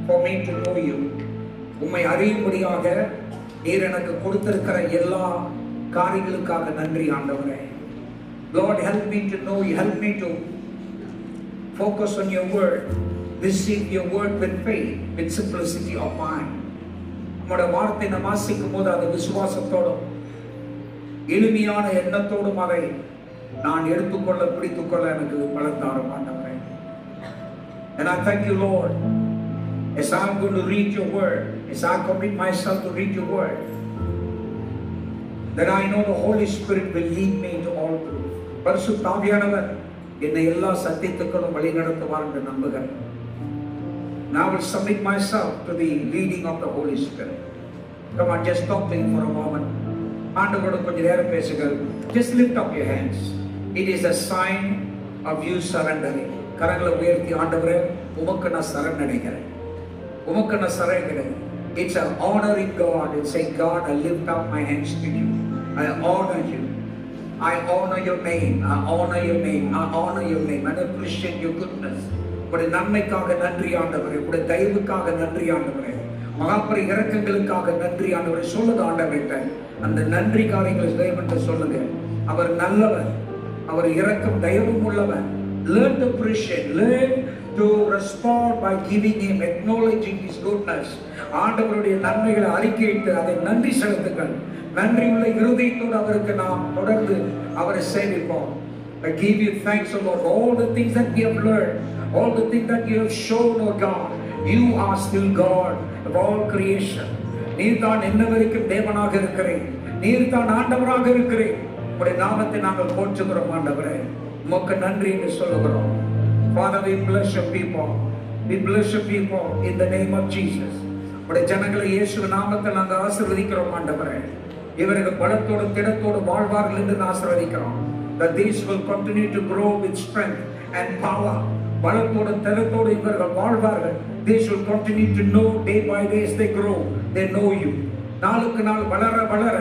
[SPEAKER 1] for me to know you. உம்மை அறியும்படியாக நீர் எனக்கு கொடுத்திருக்கிற எல்லா காரியங்களுக்காக நன்றி ஆண்டவரே. Lord, help me to know you. Help me to focus on your word. Receive your word with faith, with simplicity of mind. உம்முடைய வார்த்தை நான் வாசிக்கும் போது அது விசுவாசத்தோடும் எளிமையான எண்ணத்தோடும் அதை நான் எடுத்துக்கொள்ள பிடித்துக்கொள்ள எனக்கு பலத்தாரும் ஆண்டவரே. And I thank you, Lord, as I'm going to read your word, as I commit myself to read your word, that I know the Holy Spirit will lead me into all truth. பரிசுத்த ஆவியானவர் என்னை எல்லா சத்தியத்துக்கும் வழி நடத்துவார் என்று நம்புகிறேன். And I will submit myself to the leading of the Holy Spirit. Come on, just talk to him for a moment. ஆண்டவரோட கொஞ்ச நேரம் பேசுங்கள். Just lift up your hands. It is a sign of you surrendering. கரங்களை உயர்த்தி, ஆண்டவரே உமக்கு நான் சரணடைகிறேன், உமக்கு நான் சரணடைகிறேன். It's an honoring God. It's saying, God, I lift up my hands to you. I honor you. I honor your name. I honor your name. I honor your name. And I appreciate your goodness. உடைய நன்மைக்காக நன்றி ஆண்டவரே. உடைய தயவுக்காக நன்றி ஆண்டவரே. மகாபரி இரக்கங்களுக்காக நன்றி ஆண்டவரே. சொல்லுங்க ஆண்டவரே, அந்த நன்றி காரியங்களை தேவன்கிட்ட சொல்லுங்க. அவர் நல்லவர், அவர் இரக்கம் தயவும் உள்ளவர். Learn to appreciate, learn to respond by giving him, acknowledging his goodness. ஆண்டவருடைய நன்மைகளை அறிக்கையிட்டு அதை நன்றி செலுத்துங்கள். நன்றி உள்ள இருதயத்தோடு அவருக்கு நாம் தொடர்ந்து அவரை சேவிப்போம். I give you thanks, O Lord, for all the things that we have learned, all the things that you have shown, O God. You are still God of all creation. நீர் தான் என்ன வரைக்கும் தேவனாக இருக்கிறேன், நீர் தான் ஆண்டவராக இருக்கிறேன். உடைய நாமத்தை நாங்கள் போற்றுகிறோம் ஆண்டவரே. உமக்கு நன்றி என்று சொல்லுகிறோம். Father, we bless your people. We bless your people in the name of Jesus. உடைய ஜனங்களை இயேசு நாமத்தில் நாங்கள் ஆசீர்வதிக்கிறோம் ஆண்டவரே. இவர்கள் பலத்தோடு திடத்தோடு வாழ்வார்கள் என்று ஆசீர்வதிக்கிறோம். That these will continue to grow with strength and power. பலத்தோடு திடத்தோடு இவர்கள் வாழ்வார்கள். They should continue to know day by day as they grow. They know you. நாளுக்கு நாள் வளர வளர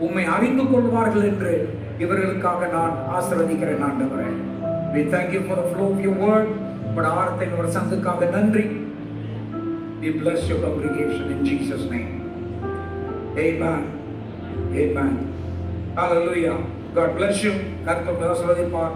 [SPEAKER 1] உம்மை அறிந்து கொள்வார்கள் என்று இவர்களுக்காக நான் ஆசீர்வதிக்கிறேன் ஆண்டவரே. We thank you for the flow of your word. உம்முடைய வார்த்தையின் ஒரு சந்துக்காக நன்றி. We bless your congregation in Jesus' name. Amen. Amen. Hallelujah. God bless you. கர்த்தர் ஆசீர்வதிப்பார்.